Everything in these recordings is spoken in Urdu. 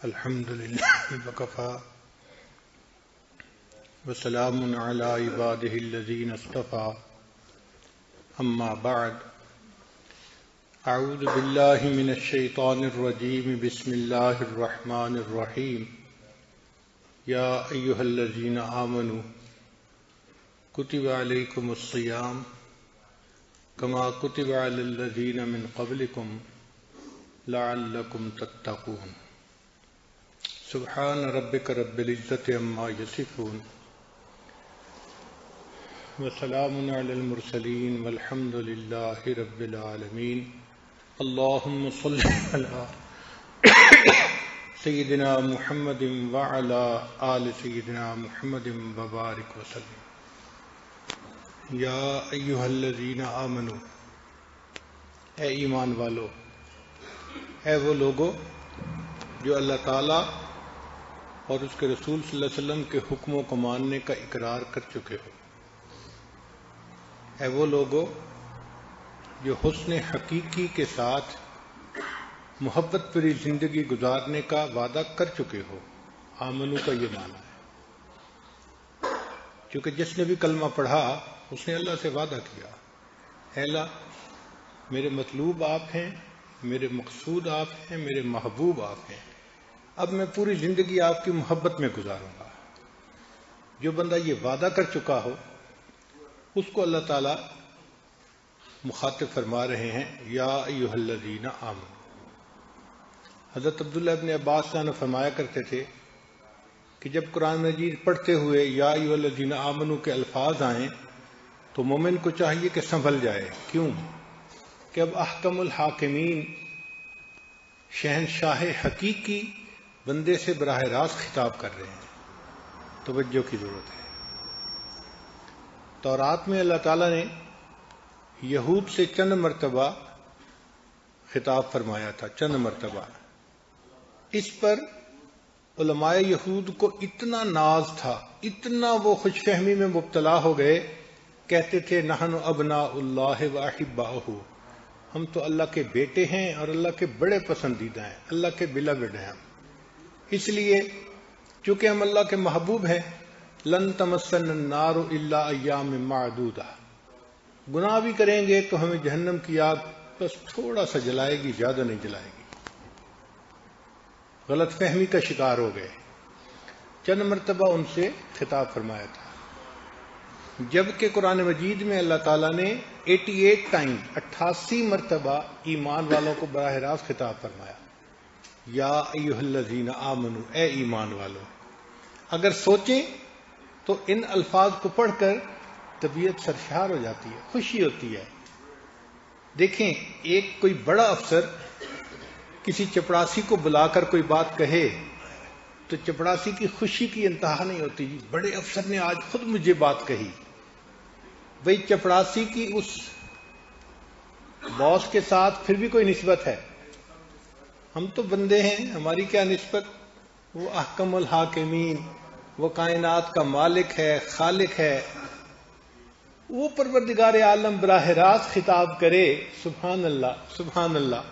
الحمد للہ وکفی وسلام علی عبادہ الذین اصطفی اما بعد اعوذ باللہ من الشیطان الرجیم بسم اللہ الرحمن الرحیم یا ایہا الذین آمنوا کتب علیکم الصیام کما کتب علی الذین من قبلکم لعلکم تتقون سبحان ربک رب العزت عما یصفون وسلام علی المرسلین والحمد للہ رب العالمین اللہم صل علی سیدنا محمد وعلی آل سیدنا محمد وبارک وسلم یا ایہا الذین آمنوا اے ایمان والو، اے وہ لوگو جو اللہ تعالیٰ اور اس کے رسول صلی اللہ علیہ وسلم کے حکموں کو ماننے کا اقرار کر چکے ہو، اے وہ لوگو جو حسن حقیقی کے ساتھ محبت بھری زندگی گزارنے کا وعدہ کر چکے ہو۔ آمنو کا یہ معنی ہے، کیونکہ جس نے بھی کلمہ پڑھا اس نے اللہ سے وعدہ کیا، اے اللہ میرے مطلوب آپ ہیں، میرے مقصود آپ ہیں، میرے محبوب آپ ہیں، اب میں پوری زندگی آپ کی محبت میں گزاروں گا۔ جو بندہ یہ وعدہ کر چکا ہو اس کو اللہ تعالیٰ مخاطب فرما رہے ہیں یا ایھا الذین آمنوا۔ حضرت عبداللہ ابن عباس نے فرمایا کرتے تھے کہ جب قرآن مجید پڑھتے ہوئے یا ایھا الذین آمنوا کے الفاظ آئیں تو مومن کو چاہیے کہ سنبھل جائے۔ کیوں؟ کہ اب احکم الحاکمین شہنشاہ حقیقی بندے سے براہ راست خطاب کر رہے ہیں، توجہ کی ضرورت ہے۔ تورات میں اللہ تعالیٰ نے یہود سے چند مرتبہ خطاب فرمایا تھا، چند مرتبہ۔ اس پر علماء یہود کو اتنا ناز تھا، اتنا وہ خوش فہمی میں مبتلا ہو گئے، کہتے تھے نحن ابناء اللہ و احباؤہ، ہم تو اللہ کے بیٹے ہیں اور اللہ کے بڑے پسندیدہ ہیں، اللہ کے بیلوڈ ہیں ہم، اس لیے چونکہ ہم اللہ کے محبوب ہیں لن تمسن النار الا ایام معدودہ، گناہ بھی کریں گے تو ہمیں جہنم کی آگ بس تھوڑا سا جلائے گی، زیادہ نہیں جلائے گی۔ غلط فہمی کا شکار ہو گئے۔ چند مرتبہ ان سے خطاب فرمایا تھا، جبکہ قرآن مجید میں اللہ تعالیٰ نے 88 مرتبہ ایمان والوں کو براہ راست خطاب فرمایا، یا ایھا الذین آمنوا، اے ایمان والو۔ اگر سوچیں تو ان الفاظ کو پڑھ کر طبیعت سرشار ہو جاتی ہے، خوشی ہوتی ہے۔ دیکھیں، ایک کوئی بڑا افسر کسی چپڑاسی کو بلا کر کوئی بات کہے تو چپڑاسی کی خوشی کی انتہا نہیں ہوتی، جی بڑے افسر نے آج خود مجھے بات کہی۔ بھئی چپڑاسی کی اس باس کے ساتھ پھر بھی کوئی نسبت ہے؟ ہم تو بندے ہیں، ہماری کیا نسبت؟ وہ احکم الحاکمین، وہ کائنات کا مالک ہے، خالق ہے، وہ پروردگار عالم براہ راست خطاب کرے، سبحان اللہ سبحان اللہ۔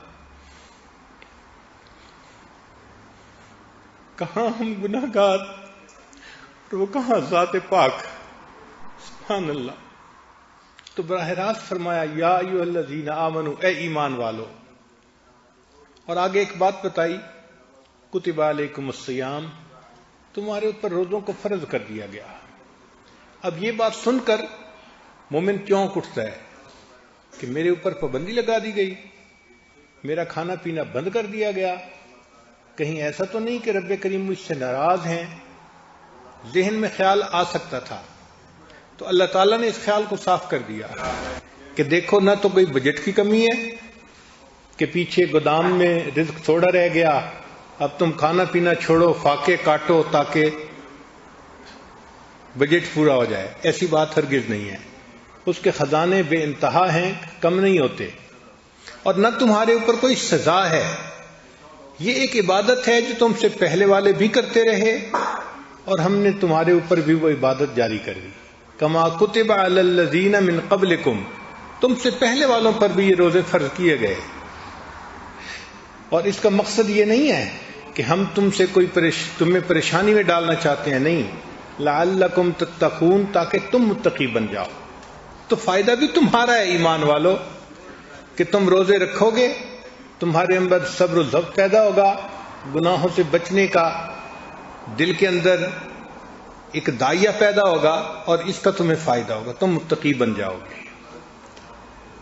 کہاں ہم گناہ گار اور وہ کہاں ذات پاک، سبحان اللہ۔ تو براہ راست فرمایا یا ایھا الذین آمنوا، اے ایمان والو، اور آگے ایک بات بتائی کتب علیکم الصیام، تمہارے اوپر روزوں کو فرض کر دیا گیا۔ اب یہ بات سن کر مومن چونک اٹھتا ہے کہ میرے اوپر پابندی لگا دی گئی، میرا کھانا پینا بند کر دیا گیا، کہیں ایسا تو نہیں کہ رب کریم مجھ سے ناراض ہیں؟ ذہن میں خیال آ سکتا تھا، تو اللہ تعالیٰ نے اس خیال کو صاف کر دیا کہ دیکھو نہ تو کوئی بجٹ کی کمی ہے کہ پیچھے گودام میں رزق تھوڑا رہ گیا، اب تم کھانا پینا چھوڑو، فاقے کاٹو تاکہ بجٹ پورا ہو جائے، ایسی بات ہرگز نہیں ہے۔ اس کے خزانے بے انتہا ہیں، کم نہیں ہوتے، اور نہ تمہارے اوپر کوئی سزا ہے۔ یہ ایک عبادت ہے جو تم سے پہلے والے بھی کرتے رہے اور ہم نے تمہارے اوپر بھی وہ عبادت جاری کر دی۔ کما کتب علی الذین من قبلکم، تم سے پہلے والوں پر بھی یہ روزے فرض کیے گئے۔ اور اس کا مقصد یہ نہیں ہے کہ ہم تمہیں پریشانی میں ڈالنا چاہتے ہیں، نہیں، لعلکم تتقون، تاکہ تم متقی بن جاؤ۔ تو فائدہ بھی تمہارا ہے ایمان والو، کہ تم روزے رکھو گے، تمہارے اندر صبر و ضبط پیدا ہوگا، گناہوں سے بچنے کا دل کے اندر ایک دائیا پیدا ہوگا، اور اس کا تمہیں فائدہ ہوگا، تم متقی بن جاؤ گے۔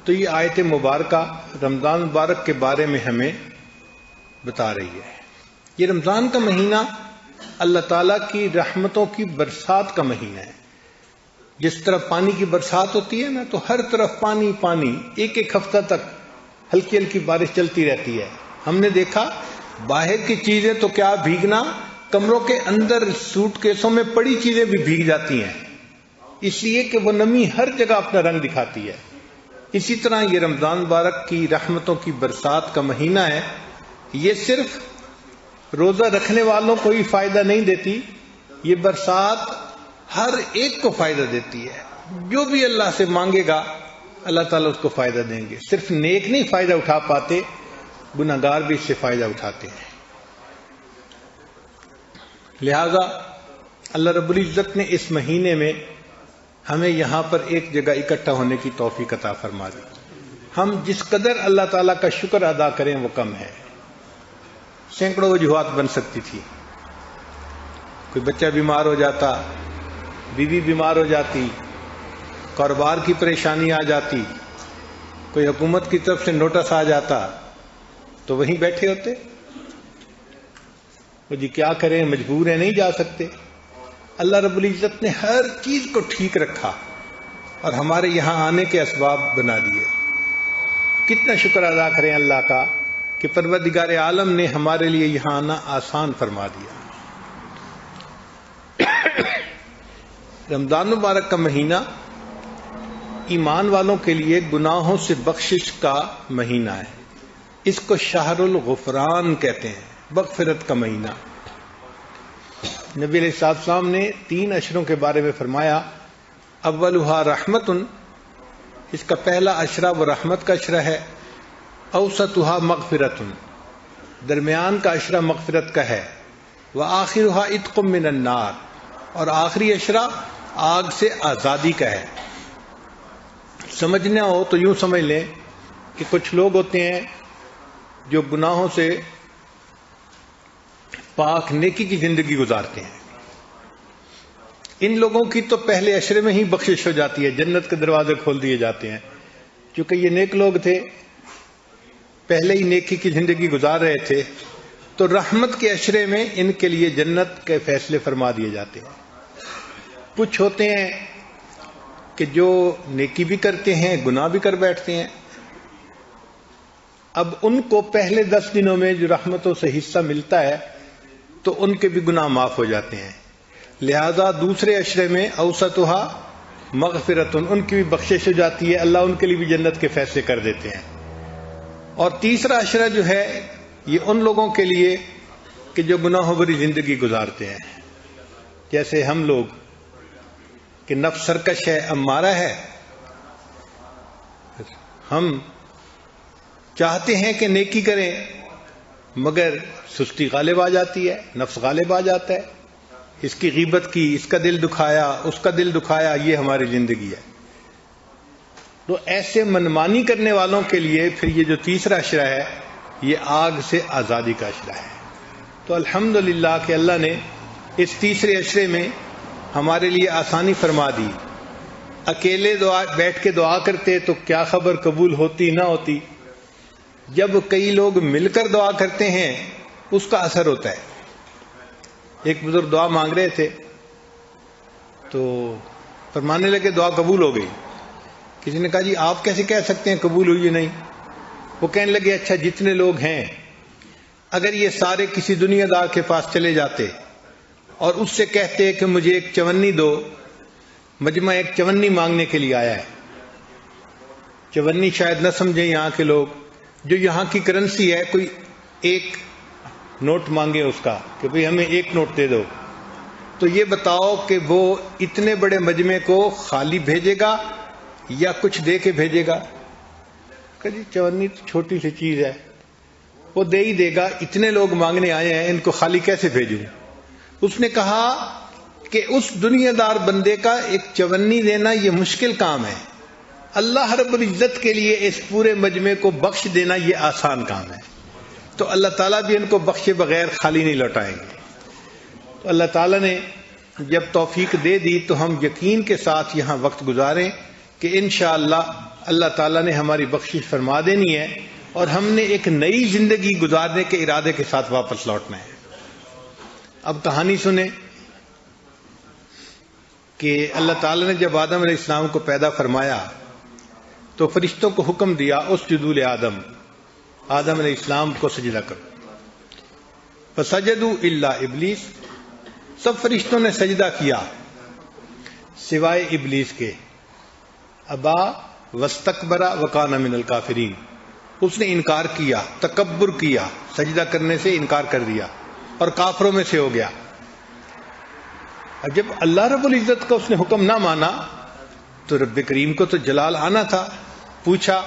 تو یہ آیت مبارکہ رمضان مبارک کے بارے میں ہمیں بتا رہی ہے۔ یہ رمضان کا مہینہ اللہ تعالیٰ کی رحمتوں کی برسات کا مہینہ ہے۔ جس طرح پانی کی برسات ہوتی ہے نا، تو ہر طرف پانی پانی، ایک ایک ہفتہ تک ہلکی ہلکی بارش چلتی رہتی ہے۔ ہم نے دیکھا باہر کی چیزیں تو کیا بھیگنا، کمروں کے اندر سوٹ کیسوں میں پڑی چیزیں بھی بھیگ جاتی ہیں، اس لیے کہ وہ نمی ہر جگہ اپنا رنگ دکھاتی ہے۔ اسی طرح یہ رمضان مبارک کی رحمتوں کی برسات کا مہینہ ہے۔ یہ صرف روزہ رکھنے والوں کو ہی فائدہ نہیں دیتی، یہ برسات ہر ایک کو فائدہ دیتی ہے۔ جو بھی اللہ سے مانگے گا اللہ تعالیٰ اس کو فائدہ دیں گے۔ صرف نیک نہیں فائدہ اٹھا پاتے، گناہگار بھی اس سے فائدہ اٹھاتے ہیں۔ لہذا اللہ رب العزت نے اس مہینے میں ہمیں یہاں پر ایک جگہ اکٹھا ہونے کی توفیق عطا فرما دی۔ ہم جس قدر اللہ تعالیٰ کا شکر ادا کریں وہ کم ہے۔ سینکڑوں وجوہات بن سکتی تھی، کوئی بچہ بیمار ہو جاتا، بیوی بیمار ہو جاتی، کاروبار کی پریشانی آ جاتی، کوئی حکومت کی طرف سے نوٹس آ جاتا، تو وہیں بیٹھے ہوتے، وہ جی کیا کریں، مجبور ہیں، نہیں جا سکتے۔ اللہ رب العزت نے ہر چیز کو ٹھیک رکھا اور ہمارے یہاں آنے کے اسباب بنا دیے۔ کتنا شکر ادا کریں اللہ کا کہ پروردگار عالم نے ہمارے لیے یہاں آنا آسان فرما دیا۔ رمضان مبارک کا مہینہ ایمان والوں کے لیے گناہوں سے بخشش کا مہینہ ہے۔ اس کو شہر الغفران کہتے ہیں، مغفرت کا مہینہ۔ نبی علیہ السلام نے 3 عشروں کے بارے میں فرمایا، اولھا رحمت، اس کا پہلا عشرہ وہ رحمت کا عشرہ ہے، اوسطھا مغفرت، درمیان کا عشرہ مغفرت کا ہے، وآخرھا عتق من النار، اور آخری عشرہ آگ سے آزادی کا ہے۔ سمجھنا ہو تو یوں سمجھ لیں کہ کچھ لوگ ہوتے ہیں جو گناہوں سے پاک نیکی کی زندگی گزارتے ہیں، ان لوگوں کی تو پہلے عشرے میں ہی بخشش ہو جاتی ہے، جنت کے دروازے کھول دیے جاتے ہیں۔ چونکہ یہ نیک لوگ تھے، پہلے ہی نیکی کی زندگی گزار رہے تھے، تو رحمت کے عشرے میں ان کے لیے جنت کے فیصلے فرما دیے جاتے ہیں۔ کچھ ہوتے ہیں کہ جو نیکی بھی کرتے ہیں، گناہ بھی کر بیٹھتے ہیں، اب ان کو پہلے 10 دنوں میں جو رحمتوں سے حصہ ملتا ہے تو ان کے بھی گناہ معاف ہو جاتے ہیں۔ لہذا دوسرے عشرے میں اوسطھا مغفرت، ان کی بھی بخشش ہو جاتی ہے، اللہ ان کے لیے بھی جنت کے فیصلے کر دیتے ہیں۔ اور تیسرا عشرہ جو ہے یہ ان لوگوں کے لیے کہ جو گناہوں بھری زندگی گزارتے ہیں، جیسے ہم لوگ کہ نفس سرکش ہے، امارہ ہے، ہم چاہتے ہیں کہ نیکی کریں مگر سستی غالب آ جاتی ہے، نفس غالب آ جاتا ہے، اس کی غیبت کی، اس کا دل دکھایا، اس کا دل دکھایا، یہ ہماری زندگی ہے۔ تو ایسے منمانی کرنے والوں کے لیے پھر یہ جو تیسرا عشرہ ہے یہ آگ سے آزادی کا عشرہ ہے۔ تو الحمدللہ کہ اللہ نے اس تیسرے عشرے میں ہمارے لیے آسانی فرما دی۔ اکیلے بیٹھ کے دعا کرتے تو کیا خبر قبول ہوتی نہ ہوتی، جب کئی لوگ مل کر دعا کرتے ہیں اس کا اثر ہوتا ہے۔ ایک بزرگ دعا مانگ رہے تھے تو فرمانے لگے دعا قبول ہو گئی۔ کسی نے کہا جی آپ کیسے کہہ سکتے ہیں قبول ہوئی نہیں؟ وہ کہنے لگے اچھا جتنے لوگ ہیں اگر یہ سارے کسی دنیا دار کے پاس چلے جاتے اور اس سے کہتے کہ مجھے ایک چونی دو، مجمع ایک چونی مانگنے کے لیے آیا ہے۔ چونی شاید نہ سمجھیں یہاں کے لوگ، جو یہاں کی کرنسی ہے، کوئی ایک نوٹ مانگے اس کا کہ بھئی ہمیں ایک نوٹ دے دو، تو یہ بتاؤ کہ وہ اتنے بڑے مجمع کو خالی بھیجے گا یا کچھ دے کے بھیجے گا؟ کہ جی چونی تو چھوٹی سی چیز ہے، وہ دے ہی دے گا، اتنے لوگ مانگنے آئے ہیں، ان کو خالی کیسے بھیجوں؟ اس نے کہا کہ اس دنیا دار بندے کا ایک چونی دینا یہ مشکل کام ہے، اللہ رب العزت کے لیے اس پورے مجمع کو بخش دینا یہ آسان کام ہے، تو اللہ تعالیٰ بھی ان کو بخشے بغیر خالی نہیں لوٹائیں گے۔ تو اللہ تعالیٰ نے جب توفیق دے دی تو ہم یقین کے ساتھ یہاں وقت گزاریں کہ انشاءاللہ اللہ تعالیٰ نے ہماری بخشش فرما دینی ہے، اور ہم نے ایک نئی زندگی گزارنے کے ارادے کے ساتھ واپس لوٹنا ہے۔ اب کہانی سنیں کہ اللہ تعالیٰ نے جب آدم علیہ السلام کو پیدا فرمایا تو فرشتوں کو حکم دیا اسجدوا لآدم، آدم علیہ السلام کو سجدہ کرو۔ فسجدوا الا ابلیس، سب فرشتوں نے سجدہ کیا سوائے ابلیس کے۔ ابا واستکبر وکان من الکافرین، اس نے انکار کیا، تکبر کیا، سجدہ کرنے سے انکار کر دیا اور کافروں میں سے ہو گیا۔ جب اللہ رب العزت کا اس نے حکم نہ مانا تو رب کریم کو تو جلال آنا تھا، پوچھا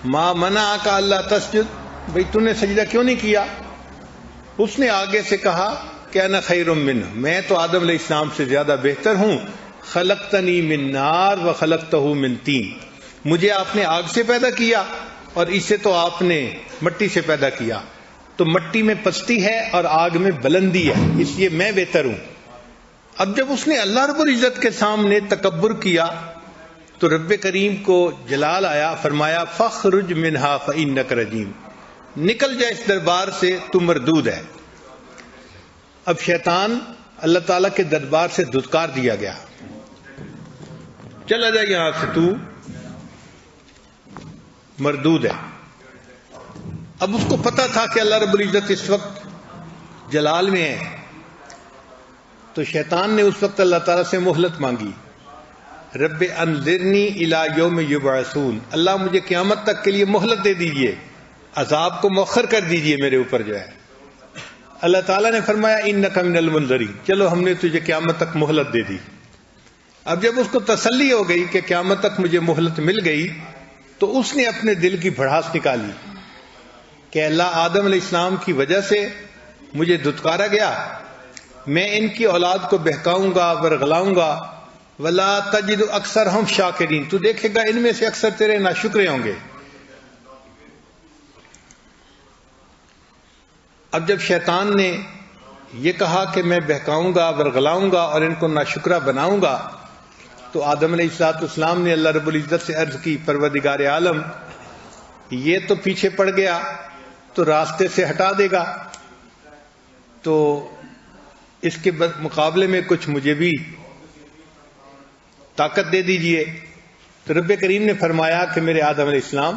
ما منعک الا تسجد، بھئی تو نے سجدہ کیوں نہیں کیا؟ اس نے آگے سے کہا کہ انا خیر منہ، میں تو آدم علیہ السلام سے زیادہ بہتر ہوں، خلقتنی من نار وخلقتہ من طین، مجھے آپ نے آگ سے پیدا کیا اور اسے تو آپ نے مٹی سے پیدا کیا، تو مٹی میں پستی ہے اور آگ میں بلندی ہے، اس لیے میں بہتر ہوں۔ اب جب اس نے اللہ رب العزت کے سامنے تکبر کیا تو رب کریم کو جلال آیا، فرمایا فخرج منہا فإنک رجیم، نکل جائے اس دربار سے، تو مردود ہے۔ اب شیطان اللہ تعالیٰ کے دربار سے دھتکار دیا گیا، چلا جا یہاں سے، تو مردود ہے۔ اب اس کو پتا تھا کہ اللہ رب العزت اس وقت جلال میں ہے، تو شیطان نے اس وقت اللہ تعالیٰ سے مہلت مانگی، رب انذرنی الی یوم یبعثون، اللہ مجھے قیامت تک کے لیے مہلت دے دیجئے، عذاب کو مؤخر کر دیجئے میرے اوپر جو ہے۔ اللہ تعالیٰ نے فرمایا انک من المنذرین، چلو ہم نے تجھے قیامت تک مہلت دے دی۔ اب جب اس کو تسلی ہو گئی کہ قیامت تک مجھے مہلت مل گئی تو اس نے اپنے دل کی بھڑاس نکالی کہ اللہ آدم علیہ السلام کی وجہ سے مجھے دھتکارا گیا، میں ان کی اولاد کو بہکاؤں گا، ورغلاؤں گا، ولا تجد اکثرہم شاکرین، تو دیکھے گا ان میں سے اکثر تیرے ناشکرے ہوں گے۔ اب جب شیطان نے یہ کہا کہ میں بہکاؤں گا، ورغلاؤں گا اور ان کو ناشکرہ بناؤں گا، تو آدم علیہ السلام نے اللہ رب العزت سے عرض کی پروردگار عالم یہ تو پیچھے پڑ گیا تو راستے سے ہٹا دے گا، تو اس کے مقابلے میں کچھ مجھے بھی طاقت دے دیجئے۔ تو رب کریم نے فرمایا کہ میرے آدم علیہ السلام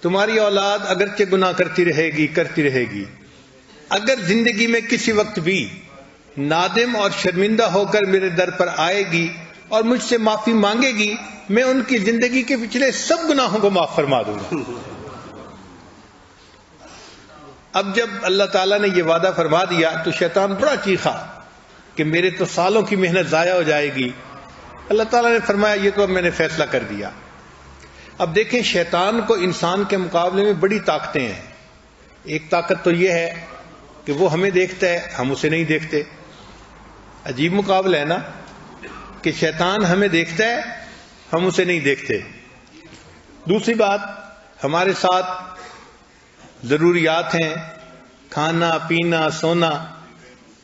تمہاری اولاد اگرچہ گناہ کرتی رہے گی، اگر زندگی میں کسی وقت بھی نادم اور شرمندہ ہو کر میرے در پر آئے گی اور مجھ سے معافی مانگے گی، میں ان کی زندگی کے پچھلے سب گناہوں کو معاف فرما دوں گا۔ اب جب اللہ تعالیٰ نے یہ وعدہ فرما دیا تو شیطان بڑا چیخا کہ میرے تو سالوں کی محنت ضائع ہو جائے گی۔ اللہ تعالیٰ نے فرمایا یہ تو اب میں نے فیصلہ کر دیا۔ اب دیکھیں شیطان کو انسان کے مقابلے میں بڑی طاقتیں ہیں۔ ایک طاقت تو یہ ہے کہ وہ ہمیں دیکھتا ہے، ہم اسے نہیں دیکھتے۔ عجیب مقابلہ ہے نا کہ شیطان ہمیں دیکھتا ہے، ہم اسے نہیں دیکھتے۔ دوسری بات، ہمارے ساتھ ضروریات ہیں، کھانا پینا سونا،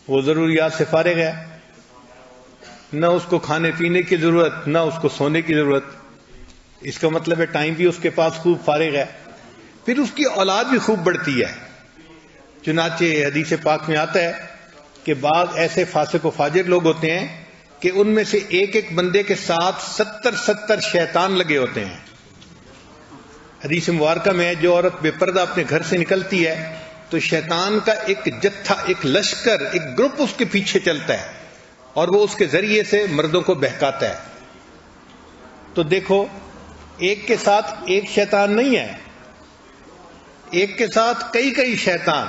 وہ ضروریات سے فارغ ہے، نہ اس کو کھانے پینے کی ضرورت نہ اس کو سونے کی ضرورت، اس کا مطلب ہے ٹائم بھی اس کے پاس خوب فارغ ہے۔ پھر اس کی اولاد بھی خوب بڑھتی ہے، چنانچہ حدیث پاک میں آتا ہے کہ بعض ایسے فاسق و فاجر لوگ ہوتے ہیں کہ ان میں سے ایک ایک بندے کے ساتھ 70 شیطان لگے ہوتے ہیں۔ حدیث مبارکہ میں جو عورت بے پردہ اپنے گھر سے نکلتی ہے تو شیطان کا ایک جتھا، ایک لشکر، ایک گروپ اس کے پیچھے چلتا ہے اور وہ اس کے ذریعے سے مردوں کو بہکاتا ہے۔ تو دیکھو ایک کے ساتھ ایک شیطان نہیں ہے، ایک کے ساتھ کئی شیطان،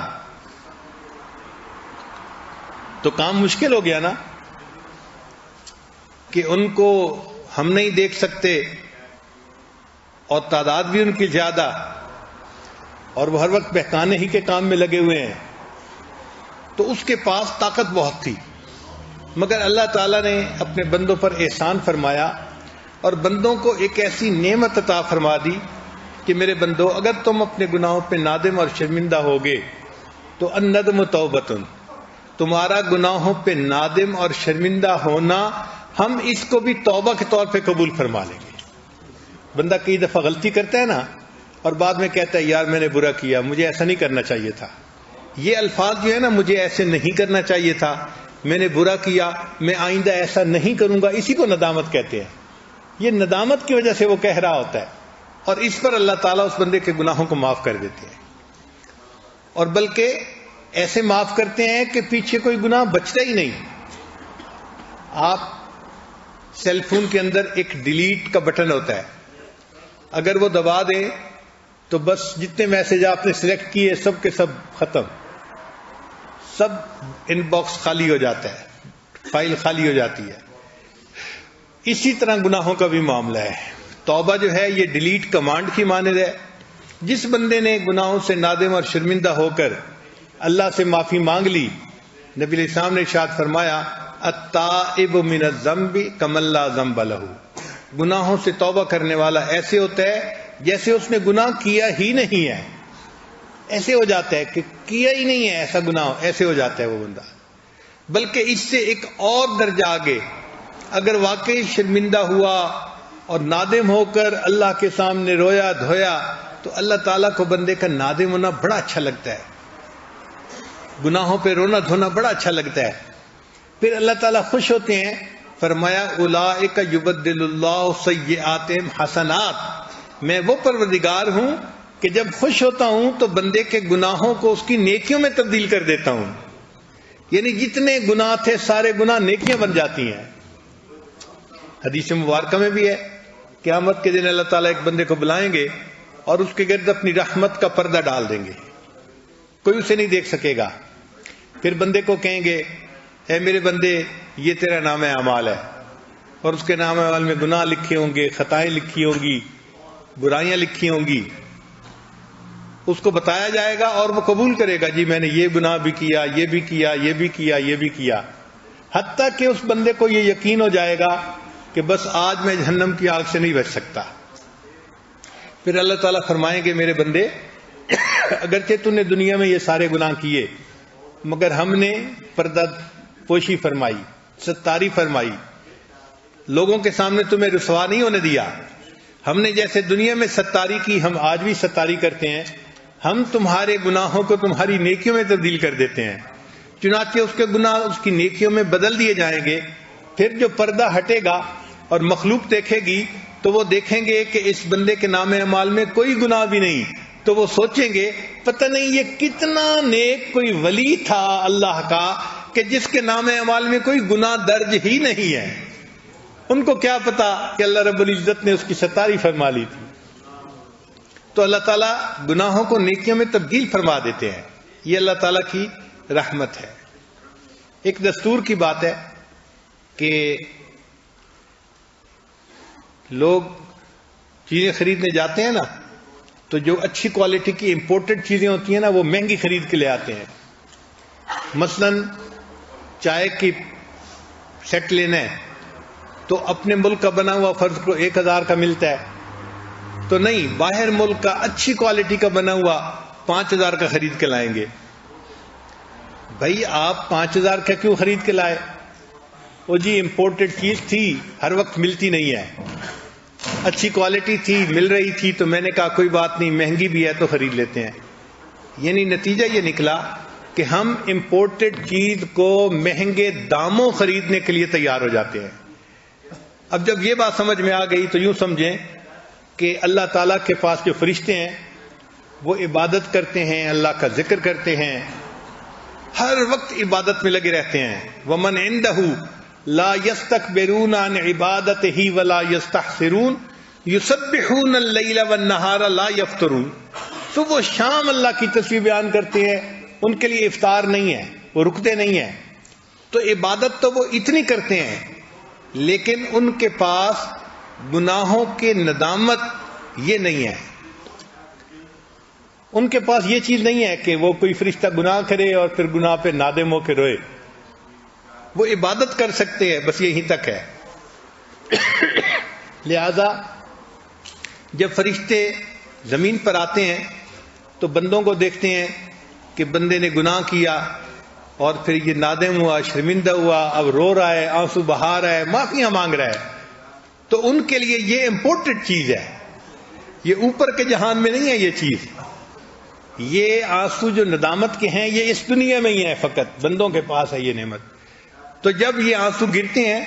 تو کام مشکل ہو گیا نا کہ ان کو ہم نہیں دیکھ سکتے اور تعداد بھی ان کی زیادہ، اور وہ ہر وقت بہکانے ہی کے کام میں لگے ہوئے ہیں، تو اس کے پاس طاقت بہت تھی، مگر اللہ تعالیٰ نے اپنے بندوں پر احسان فرمایا اور بندوں کو ایک ایسی نعمت عطا فرما دی کہ میرے بندو، اگر تم اپنے گناہوں پہ نادم اور شرمندہ ہوگے تو الندم توبتن، تمہارا گناہوں پہ نادم اور شرمندہ ہونا ہم اس کو بھی توبہ کے طور پہ قبول فرما لیں گے۔ بندہ کئی دفعہ غلطی کرتا ہے نا، اور بعد میں کہتا ہے یار میں نے برا کیا، مجھے ایسا نہیں کرنا چاہیے تھا، یہ الفاظ جو ہے نا، مجھے ایسے نہیں کرنا چاہیے تھا، میں نے برا کیا، میں آئندہ ایسا نہیں کروں گا، اسی کو ندامت کہتے ہیں۔ یہ ندامت کی وجہ سے وہ کہہ رہا ہوتا ہے، اور اس پر اللہ تعالیٰ اس بندے کے گناہوں کو معاف کر دیتے ہیں، اور بلکہ ایسے معاف کرتے ہیں کہ پیچھے کوئی گناہ بچتا ہی نہیں۔ آپ سیل فون کے اندر ایک ڈیلیٹ کا بٹن ہوتا ہے، اگر وہ دبا دیں تو بس جتنے میسج آپ نے سلیکٹ کیے سب کے سب ختم، سب ان باکس خالی ہو جاتا ہے، فائل خالی ہو جاتی ہے۔ اسی طرح گناہوں کا بھی معاملہ ہے۔ توبہ جو ہے یہ ڈیلیٹ کمانڈ کی مانند ہے۔ جس بندے نے گناہوں سے نادم اور شرمندہ ہو کر اللہ سے معافی مانگ لی، نبی علیہ السلام نے ارشاد فرمایا التائب من الذنب کمن لا ذنب لہ، گناہوں سے توبہ کرنے والا ایسے ہوتا ہے جیسے اس نے گناہ کیا ہی نہیں ہے، ایسے ہو جاتا ہے کہ کیا ہی نہیں ہے ایسا گناہ، ایسے ہو جاتا ہے وہ بندہ۔ بلکہ اس سے ایک اور درجہ آگے، اگر واقعی شرمندہ ہوا اور نادم ہو کر اللہ کے سامنے رویا دھویا تو اللہ تعالیٰ کو بندے کا نادم ہونا بڑا اچھا لگتا ہے، گناہوں پہ رونا دھونا بڑا اچھا لگتا ہے۔ پھر اللہ تعالیٰ خوش ہوتے ہیں، فرمایا اولئک یبدل اللہ سیئاتہم حسنات، میں وہ پروردگار ہوں کہ جب خوش ہوتا ہوں تو بندے کے گناہوں کو اس کی نیکیوں میں تبدیل کر دیتا ہوں، یعنی جتنے گناہ تھے سارے گناہ نیکیاں بن جاتی ہیں۔ حدیث مبارکہ میں بھی ہے، قیامت کے دن اللہ تعالیٰ ایک بندے کو بلائیں گے اور اس کے گرد اپنی رحمت کا پردہ ڈال دیں گے، کوئی اسے نہیں دیکھ سکے گا۔ پھر بندے کو کہیں گے اے میرے بندے یہ تیرا نام اعمال ہے، اور اس کے نام اعمال میں گناہ لکھے ہوں گے، خطائیں لکھی ہوں گی، برائیاں لکھی ہوں گی، اس کو بتایا جائے گا اور وہ قبول کرے گا، جی میں نے یہ گناہ بھی کیا، یہ بھی کیا، یہ بھی کیا، یہ بھی کیا، حتیٰ کہ اس بندے کو یہ یقین ہو جائے گا کہ بس آج میں جہنم کی آگ سے نہیں بچ سکتا۔ پھر اللہ تعالیٰ فرمائیں گے میرے بندے اگرچہ تو نے دنیا میں یہ سارے گناہ کیے، مگر ہم نے پردہ پوشی فرمائی، ستاری فرمائی، لوگوں کے سامنے تمہیں رسوا نہیں ہونے دیا۔ ہم نے جیسے دنیا میں ستاری کی ہم آج بھی ستاری کرتے ہیں، ہم تمہارے گناہوں کو تمہاری نیکیوں میں تبدیل کر دیتے ہیں، چنانچہ اس کے گناہ اس کی نیکیوں میں بدل دیے جائیں گے۔ پھر جو پردہ ہٹے گا اور مخلوق دیکھے گی تو وہ دیکھیں گے کہ اس بندے کے نام اعمال میں کوئی گناہ بھی نہیں، تو وہ سوچیں گے پتہ نہیں یہ کتنا نیک کوئی ولی تھا اللہ کا کہ جس کے نام اعمال میں کوئی گناہ درج ہی نہیں ہے۔ ان کو کیا پتا کہ اللہ رب العزت نے اس کی ستاری فرما لی تھی۔ تو اللہ تعالیٰ گناہوں کو نیکیوں میں تبدیل فرما دیتے ہیں، یہ اللہ تعالیٰ کی رحمت ہے۔ ایک دستور کی بات ہے کہ لوگ چیزیں خریدنے جاتے ہیں نا، تو جو اچھی کوالٹی کی امپورٹڈ چیزیں ہوتی ہیں نا وہ مہنگی خرید کے لے آتے ہیں۔ مثلا چائے کی سیٹ لینا ہے تو اپنے ملک کا بنا ہوا فرض کو 1000 کا ملتا ہے، تو نہیں، باہر ملک کا اچھی کوالٹی کا بنا ہوا 5000 کا خرید کے لائیں گے۔ بھائی آپ 5000 کا کیوں خرید کے لائے؟ وہ جی امپورٹڈ چیز تھی، ہر وقت ملتی نہیں ہے، اچھی کوالٹی تھی، مل رہی تھی، تو میں نے کہا کوئی بات نہیں، مہنگی بھی ہے تو خرید لیتے ہیں۔ یعنی نتیجہ یہ نکلا کہ ہم امپورٹڈ چیز کو مہنگے داموں خریدنے کے لیے تیار ہو جاتے ہیں۔ اب جب یہ بات سمجھ میں آ گئی تو یوں سمجھیں کہ اللہ تعالیٰ کے پاس جو فرشتے ہیں وہ عبادت کرتے ہیں، اللہ کا ذکر کرتے ہیں، ہر وقت عبادت میں لگے رہتے ہیں۔ وَمَنْ عِنْدَهُ لا يستكبرون عن عبادته ولا يستحسرون يسبحون الليل والنهار لا يفترون، صبح و شام اللہ کی تسبیح بیان کرتے ہیں، ان کے لیے افطار نہیں ہے، وہ رکتے نہیں ہیں۔ تو عبادت تو وہ اتنی کرتے ہیں لیکن ان کے پاس گناہوں کے ندامت یہ نہیں ہے۔ ان کے پاس یہ چیز نہیں ہے کہ وہ کوئی فرشتہ گناہ کرے اور پھر گناہ پہ نادم ہو کے روئے. وہ عبادت کر سکتے ہیں، بس یہیں تک ہے. لہذا جب فرشتے زمین پر آتے ہیں تو بندوں کو دیکھتے ہیں کہ بندے نے گناہ کیا اور پھر یہ نادم ہوا، شرمندہ ہوا، اب رو رہا ہے، آنسو بہا رہا ہے، معافیاں مانگ رہا ہے، تو ان کے لیے یہ امپورٹنٹ چیز ہے. یہ اوپر کے جہان میں نہیں ہے یہ چیز. یہ آنسو جو ندامت کے ہیں یہ اس دنیا میں ہی ہے، فقط بندوں کے پاس ہے یہ نعمت. تو جب یہ آنسو گرتے ہیں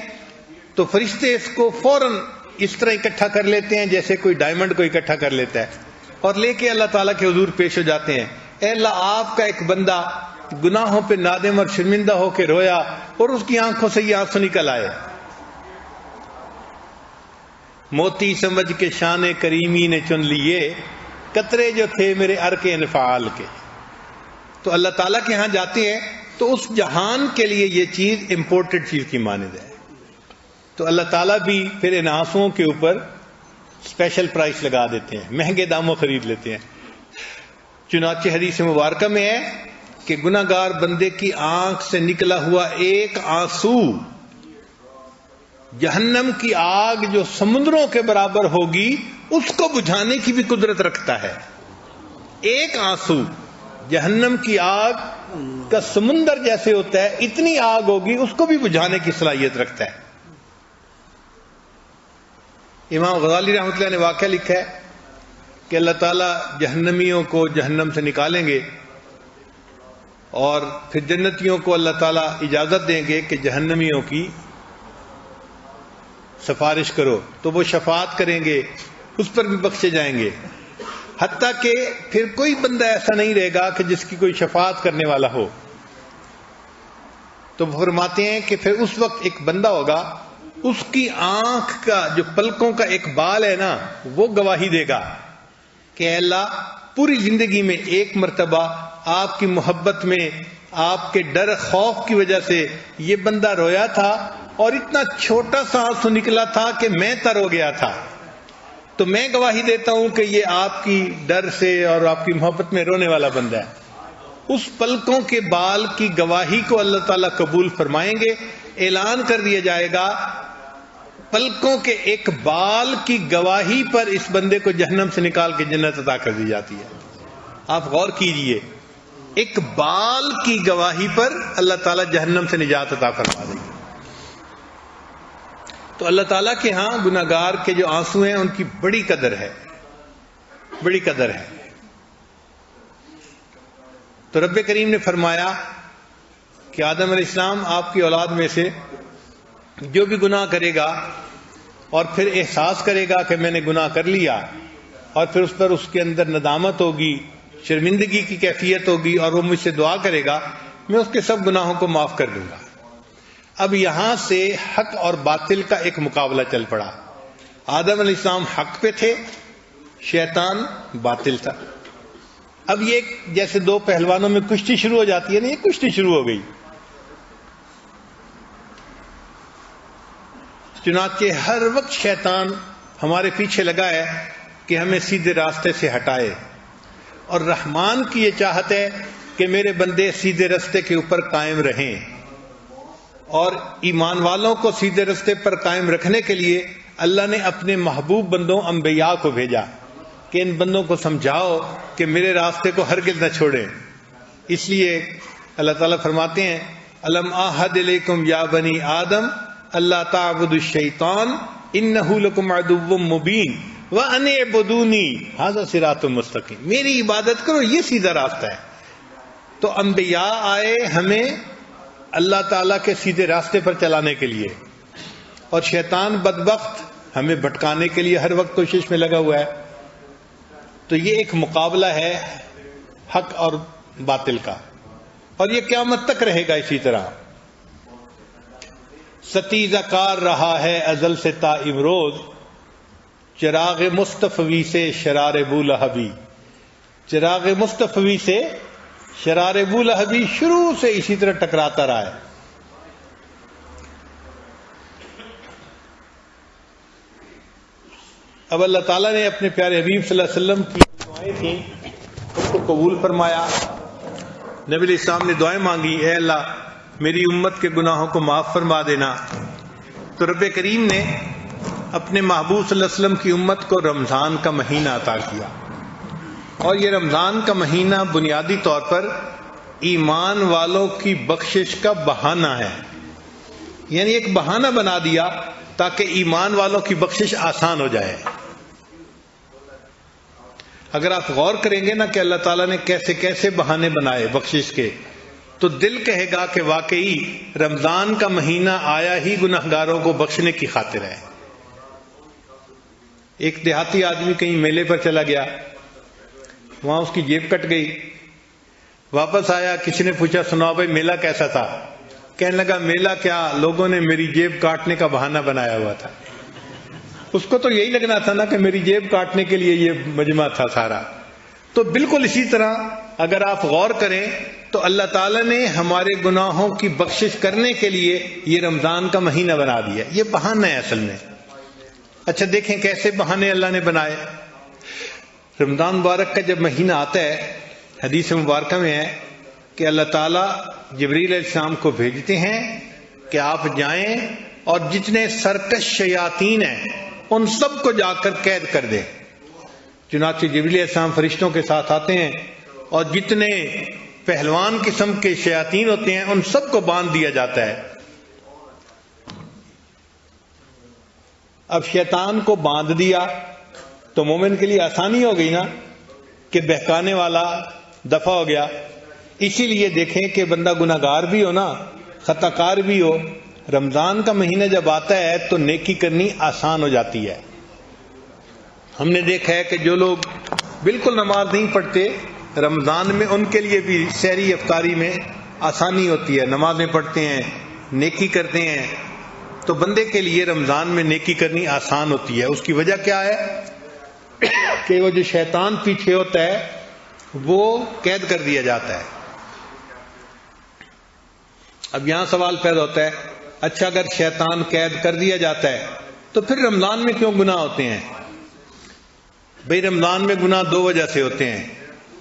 تو فرشتے اس کو فوراً اس طرح اکٹھا کر لیتے ہیں جیسے کوئی ڈائمنڈ کو اکٹھا کر لیتا ہے، اور لے کے اللہ تعالیٰ کے حضور پیش ہو جاتے ہیں. اے اللہ، آپ کا ایک بندہ گناہوں پہ نادم اور شرمندہ ہو کے رویا اور اس کی آنکھوں سے یہ آنسو نکل آئے. موتی سمجھ کے شان کریمی نے چن لیے، قطرے جو تھے میرے عرق انفعال کے. تو اللہ تعالیٰ کے ہاں جاتے ہیں تو اس جہان کے لیے یہ چیز امپورٹنٹ چیز کی مانند ہے. تو اللہ تعالیٰ بھی پھر ان آنسوؤں کے اوپر اسپیشل پرائس لگا دیتے ہیں، مہنگے داموں خرید لیتے ہیں. چنانچہ حدیث مبارکہ میں ہے کہ گناہ گار بندے کی آنکھ سے نکلا ہوا ایک آنسو جہنم کی آگ جو سمندروں کے برابر ہوگی اس کو بجھانے کی بھی قدرت رکھتا ہے. ایک آنسو جہنم کی آگ کا سمندر جیسے ہوتا ہے، اتنی آگ ہوگی، اس کو بھی بجھانے کی صلاحیت رکھتا ہے. امام غزالی رحمۃ اللہ نے واقعہ لکھا ہے کہ اللہ تعالیٰ جہنمیوں کو جہنم سے نکالیں گے اور پھر جنتیوں کو اللہ تعالیٰ اجازت دیں گے کہ جہنمیوں کی سفارش کرو، تو وہ شفاعت کریں گے، اس پر بھی بخشے جائیں گے. حتیٰ کہ پھر کوئی بندہ ایسا نہیں رہے گا کہ جس کی کوئی شفاعت کرنے والا ہو. تو وہ فرماتے ہیں کہ پھر اس وقت ایک بندہ ہوگا، اس کی آنکھ کا جو پلکوں کا ایک بال ہے نا، وہ گواہی دے گا کہ اے اللہ، پوری زندگی میں ایک مرتبہ آپ کی محبت میں، آپ کے ڈر خوف کی وجہ سے یہ بندہ رویا تھا اور اتنا چھوٹا سا آنسو نکلا تھا کہ میں تر ہو گیا تھا. تو میں گواہی دیتا ہوں کہ یہ آپ کی ڈر سے اور آپ کی محبت میں رونے والا بندہ ہے. اس پلکوں کے بال کی گواہی کو اللہ تعالیٰ قبول فرمائیں گے. اعلان کر دیا جائے گا، پلکوں کے ایک بال کی گواہی پر اس بندے کو جہنم سے نکال کے جنت عطا کر دی جاتی ہے. آپ غور کیجئے، ایک بال کی گواہی پر اللہ تعالیٰ جہنم سے نجات عطا فرما دیں گے. تو اللہ تعالیٰ کے ہاں گناہ گار کے جو آنسو ہیں ان کی بڑی قدر ہے، بڑی قدر ہے. تو رب کریم نے فرمایا کہ آدم علیہ السلام آپ کی اولاد میں سے جو بھی گناہ کرے گا اور پھر احساس کرے گا کہ میں نے گناہ کر لیا، اور پھر اس پر اس کے اندر ندامت ہوگی، شرمندگی کی کیفیت ہوگی، اور وہ مجھ سے دعا کرے گا، میں اس کے سب گناہوں کو معاف کر دوں گا. اب یہاں سے حق اور باطل کا ایک مقابلہ چل پڑا. آدم علیہ السلام حق پہ تھے، شیطان باطل تھا. اب یہ جیسے دو پہلوانوں میں کشتی شروع ہو جاتی ہے نا، یہ کشتی شروع ہو گئی. چنانچہ ہر وقت شیطان ہمارے پیچھے لگا ہے کہ ہمیں سیدھے راستے سے ہٹائے، اور رحمان کی یہ چاہت ہے کہ میرے بندے سیدھے راستے کے اوپر قائم رہیں. اور ایمان والوں کو سیدھے راستے پر قائم رکھنے کے لیے اللہ نے اپنے محبوب بندوں انبیاء کو بھیجا کہ ان بندوں کو سمجھاؤ کہ میرے راستے کو ہرگز نہ چھوڑیں. اس لیے اللہ تعالیٰ فرماتے ہیں، الم اعہد الیکم یا بنی آدم اللہ تعبدوا الشیطان انہ لکم عدو مبین وان اعبدونی ھذا صراط مستقیم. میری عبادت کرو، یہ سیدھا راستہ ہے. تو انبیاء آئے ہمیں اللہ تعالیٰ کے سیدھے راستے پر چلانے کے لیے، اور شیطان بدبخت ہمیں بھٹکانے کے لیے ہر وقت کوشش میں لگا ہوا ہے. تو یہ ایک مقابلہ ہے حق اور باطل کا، اور یہ قیامت تک رہے گا اسی طرح. ستیزہ کار رہا ہے ازل سے تا امروز، چراغ مصطفی سے شرار بولہبی. چراغ مصطفی سے شرار بولہبی شروع سے اسی طرح ٹکراتا رہا ہے. اب اللہ تعالیٰ نے اپنے پیارے حبیب صلی اللہ علیہ وسلم کی دعائیں تھیں، ان کو قبول فرمایا۔ نبی علیہ السلام نے دعائیں مانگی، اے اللہ میری امت کے گناہوں کو معاف فرما دینا۔ تو رب کریم نے اپنے محبوب صلی اللہ علیہ وسلم کی امت کو رمضان کا مہینہ عطا کیا، اور یہ رمضان کا مہینہ بنیادی طور پر ایمان والوں کی بخشش کا بہانہ ہے، یعنی ایک بہانہ بنا دیا تاکہ ایمان والوں کی بخشش آسان ہو جائے۔ اگر آپ غور کریں گے نا کہ اللہ تعالیٰ نے کیسے کیسے بہانے بنائے بخشش کے، تو دل کہے گا کہ واقعی رمضان کا مہینہ آیا ہی گناہگاروں کو بخشنے کی خاطر ہے۔ ایک دیہاتی آدمی کہیں میلے پر چلا گیا، وہاں اس کی جیب کٹ گئی، واپس آیا، کسی نے پوچھا سناؤ بھائی میلہ کیسا تھا؟ کہنے لگا میلہ کیا، لوگوں نے میری جیب کاٹنے کا بہانہ بنایا ہوا تھا۔ اس کو تو یہی لگنا تھا نا کہ میری جیب کاٹنے کے لیے یہ مجمع تھا سارا۔ تو بالکل اسی طرح اگر آپ غور کریں تو اللہ تعالیٰ نے ہمارے گناہوں کی بخشش کرنے کے لیے یہ رمضان کا مہینہ بنا دیا، یہ بہانہ ہے اصل میں۔ اچھا دیکھیں کیسے بہانے اللہ نے بنائے۔ رمضان مبارک کا جب مہینہ آتا ہے، حدیث مبارکہ میں ہے کہ اللہ تعالیٰ جبریل علیہ السلام کو بھیجتے ہیں کہ آپ جائیں اور جتنے سرکش شیاطین ہیں ان سب کو جا کر قید کر دیں۔ چنانچہ جبریل علیہ السلام فرشتوں کے ساتھ آتے ہیں اور جتنے پہلوان قسم کے شیاطین ہوتے ہیں ان سب کو باندھ دیا جاتا ہے۔ اب شیطان کو باندھ دیا تو مومن کے لیے آسانی ہو گئی نا کہ بہکانے والا دفع ہو گیا۔ اسی لیے دیکھیں کہ بندہ گناہ گار بھی ہو نا، خطا کار بھی ہو، رمضان کا مہینہ جب آتا ہے تو نیکی کرنی آسان ہو جاتی ہے۔ ہم نے دیکھا ہے کہ جو لوگ بالکل نماز نہیں پڑھتے، رمضان میں ان کے لیے بھی سحری افطاری میں آسانی ہوتی ہے، نمازیں پڑھتے ہیں، نیکی کرتے ہیں، تو بندے کے لیے رمضان میں نیکی کرنی آسان ہوتی ہے۔ اس کی وجہ کیا ہے کہ وہ جو شیطان پیچھے ہوتا ہے وہ قید کر دیا جاتا ہے۔ اب یہاں سوال پیدا ہوتا ہے، اچھا اگر شیطان قید کر دیا جاتا ہے تو پھر رمضان میں کیوں گناہ ہوتے ہیں؟ بھئی رمضان میں گناہ دو وجہ سے ہوتے ہیں۔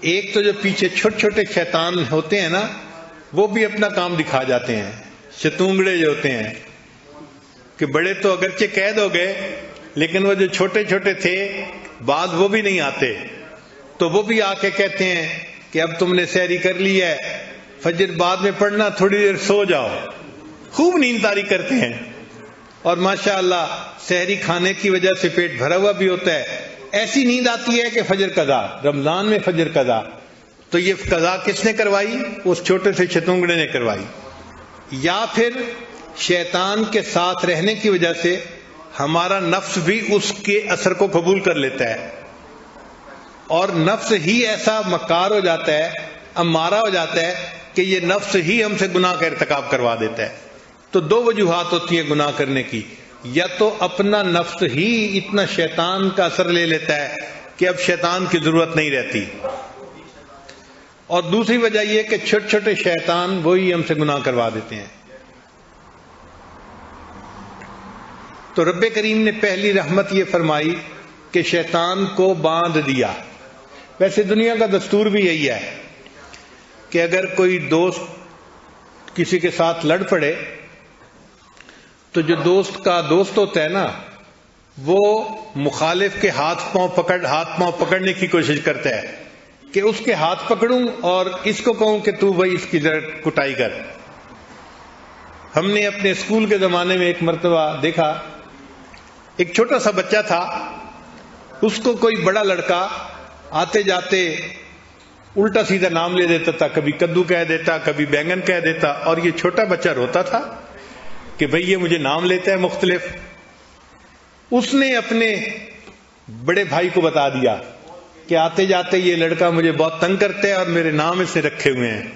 ایک تو جو پیچھے چھوٹے چھوٹے شیطان ہوتے ہیں نا، وہ بھی اپنا کام دکھا جاتے ہیں، شتونگڑے جو ہوتے ہیں، کہ بڑے تو اگرچہ قید ہو گئے لیکن وہ جو چھوٹے چھوٹے تھے بعض وہ بھی نہیں آتے، تو وہ بھی آ کے کہتے ہیں کہ اب تم نے سحری کر لی ہے، فجر بعد میں پڑھنا، تھوڑی دیر سو جاؤ۔ خوب نیند طاری کرتے ہیں اور ماشاءاللہ سحری کھانے کی وجہ سے پیٹ بھرا ہوا بھی ہوتا ہے، ایسی نیند آتی ہے کہ فجر قضا، رمضان میں فجر قضا۔ تو یہ قضا کس نے کروائی؟ اس چھوٹے سے شتونگڑے نے کروائی۔ یا پھر شیطان کے ساتھ رہنے کی وجہ سے ہمارا نفس بھی اس کے اثر کو قبول کر لیتا ہے، اور نفس ہی ایسا مکار ہو جاتا ہے، امارہ ہو جاتا ہے کہ یہ نفس ہی ہم سے گناہ کا ارتکاب کروا دیتا ہے۔ تو دو وجوہات ہوتی ہیں گناہ کرنے کی، یا تو اپنا نفس ہی اتنا شیطان کا اثر لے لیتا ہے کہ اب شیطان کی ضرورت نہیں رہتی، اور دوسری وجہ یہ کہ چھوٹے چھوٹے شیطان وہی ہم سے گناہ کروا دیتے ہیں۔ تو رب کریم نے پہلی رحمت یہ فرمائی کہ شیطان کو باندھ دیا۔ ویسے دنیا کا دستور بھی یہی ہے کہ اگر کوئی دوست کسی کے ساتھ لڑ پڑے تو جو دوست کا دوست ہوتا ہے نا، وہ مخالف کے ہاتھ پاؤں پکڑنے کی کوشش کرتا ہے کہ اس کے ہاتھ پکڑوں اور اس کو کہوں کہ تو بھائی اس کی ذرا کٹائی کر۔ ہم نے اپنے اسکول کے زمانے میں ایک مرتبہ دیکھا، ایک چھوٹا سا بچہ تھا، اس کو کوئی بڑا لڑکا آتے جاتے الٹا سیدھا نام لے دیتا تھا، کبھی کدو کہہ دیتا، کبھی بینگن کہہ دیتا، اور یہ چھوٹا بچہ روتا تھا کہ بھئی یہ مجھے نام لیتا ہے مختلف۔ اس نے اپنے بڑے بھائی کو بتا دیا کہ آتے جاتے یہ لڑکا مجھے بہت تنگ کرتا ہے اور میرے نام اس نے رکھے ہوئے ہیں،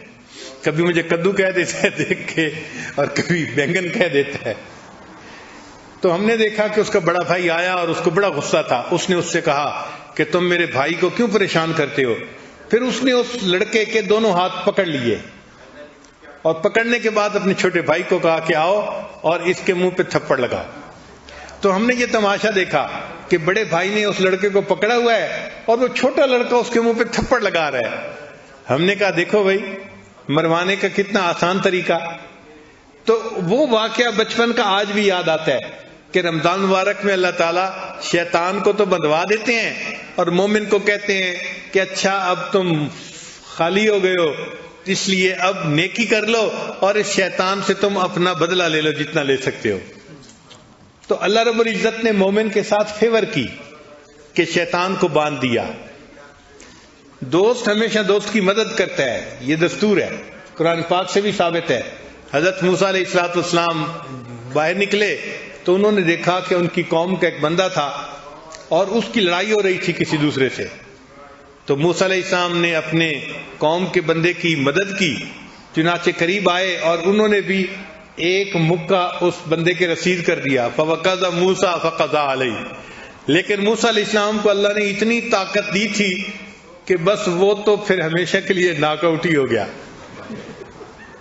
کبھی مجھے کدو کہہ دیتا ہے دیکھ کے، اور کبھی بینگن کہہ دیتا ہے۔ تو ہم نے دیکھا کہ اس کا بڑا بھائی آیا اور اس کو بڑا غصہ تھا۔ اس نے اس سے کہا کہ تم میرے بھائی کو کیوں پریشان کرتے ہو؟ پھر اس نے اس لڑکے کے دونوں ہاتھ پکڑ لیے، اور پکڑنے کے بعد اپنے چھوٹے بھائی کو کہا کہ آؤ اور اس کے منہ پہ تھپڑ لگا۔ تو ہم نے یہ تماشا دیکھا کہ بڑے بھائی نے اس لڑکے کو پکڑا ہوا ہے اور وہ چھوٹا لڑکا اس کے منہ پہ تھپڑ لگا رہا ہے۔ ہم نے کہا دیکھو بھائی مروانے کا کتنا آسان طریقہ. تو وہ واقعہ بچپن کا آج بھی یاد آتا ہے کہ رمضان مبارک میں اللہ تعالیٰ شیطان کو تو بندوا دیتے ہیں اور مومن کو کہتے ہیں کہ اچھا اب تم خالی ہو گئے ہو اس لیے اب نیکی کر لو اور اس شیطان سے تم اپنا بدلہ لے لو جتنا لے سکتے ہو. تو اللہ رب العزت نے مومن کے ساتھ فیور کی کہ شیطان کو باندھ دیا. دوست ہمیشہ دوست کی مدد کرتا ہے، یہ دستور ہے، قرآن پاک سے بھی ثابت ہے. حضرت موسیٰ علیہ السلام باہر نکلے تو انہوں نے دیکھا کہ ان کی قوم کا ایک بندہ تھا اور اس کی لڑائی ہو رہی تھی کسی دوسرے سے. تو موسیٰ علیہ السلام نے اپنے قوم کے بندے کی مدد کی، چنانچہ قریب آئے اور انہوں نے بھی ایک مکہ اس بندے کے رسید کر دیا. فَوَقَذَ مُوسَىٰ فَقَضَىٰ عَلَيْهِ. لیکن موسیٰ علیہ السلام کو اللہ نے اتنی طاقت دی تھی کہ بس وہ تو پھر ہمیشہ کے لیے ناک آؤٹ ہی ہو گیا،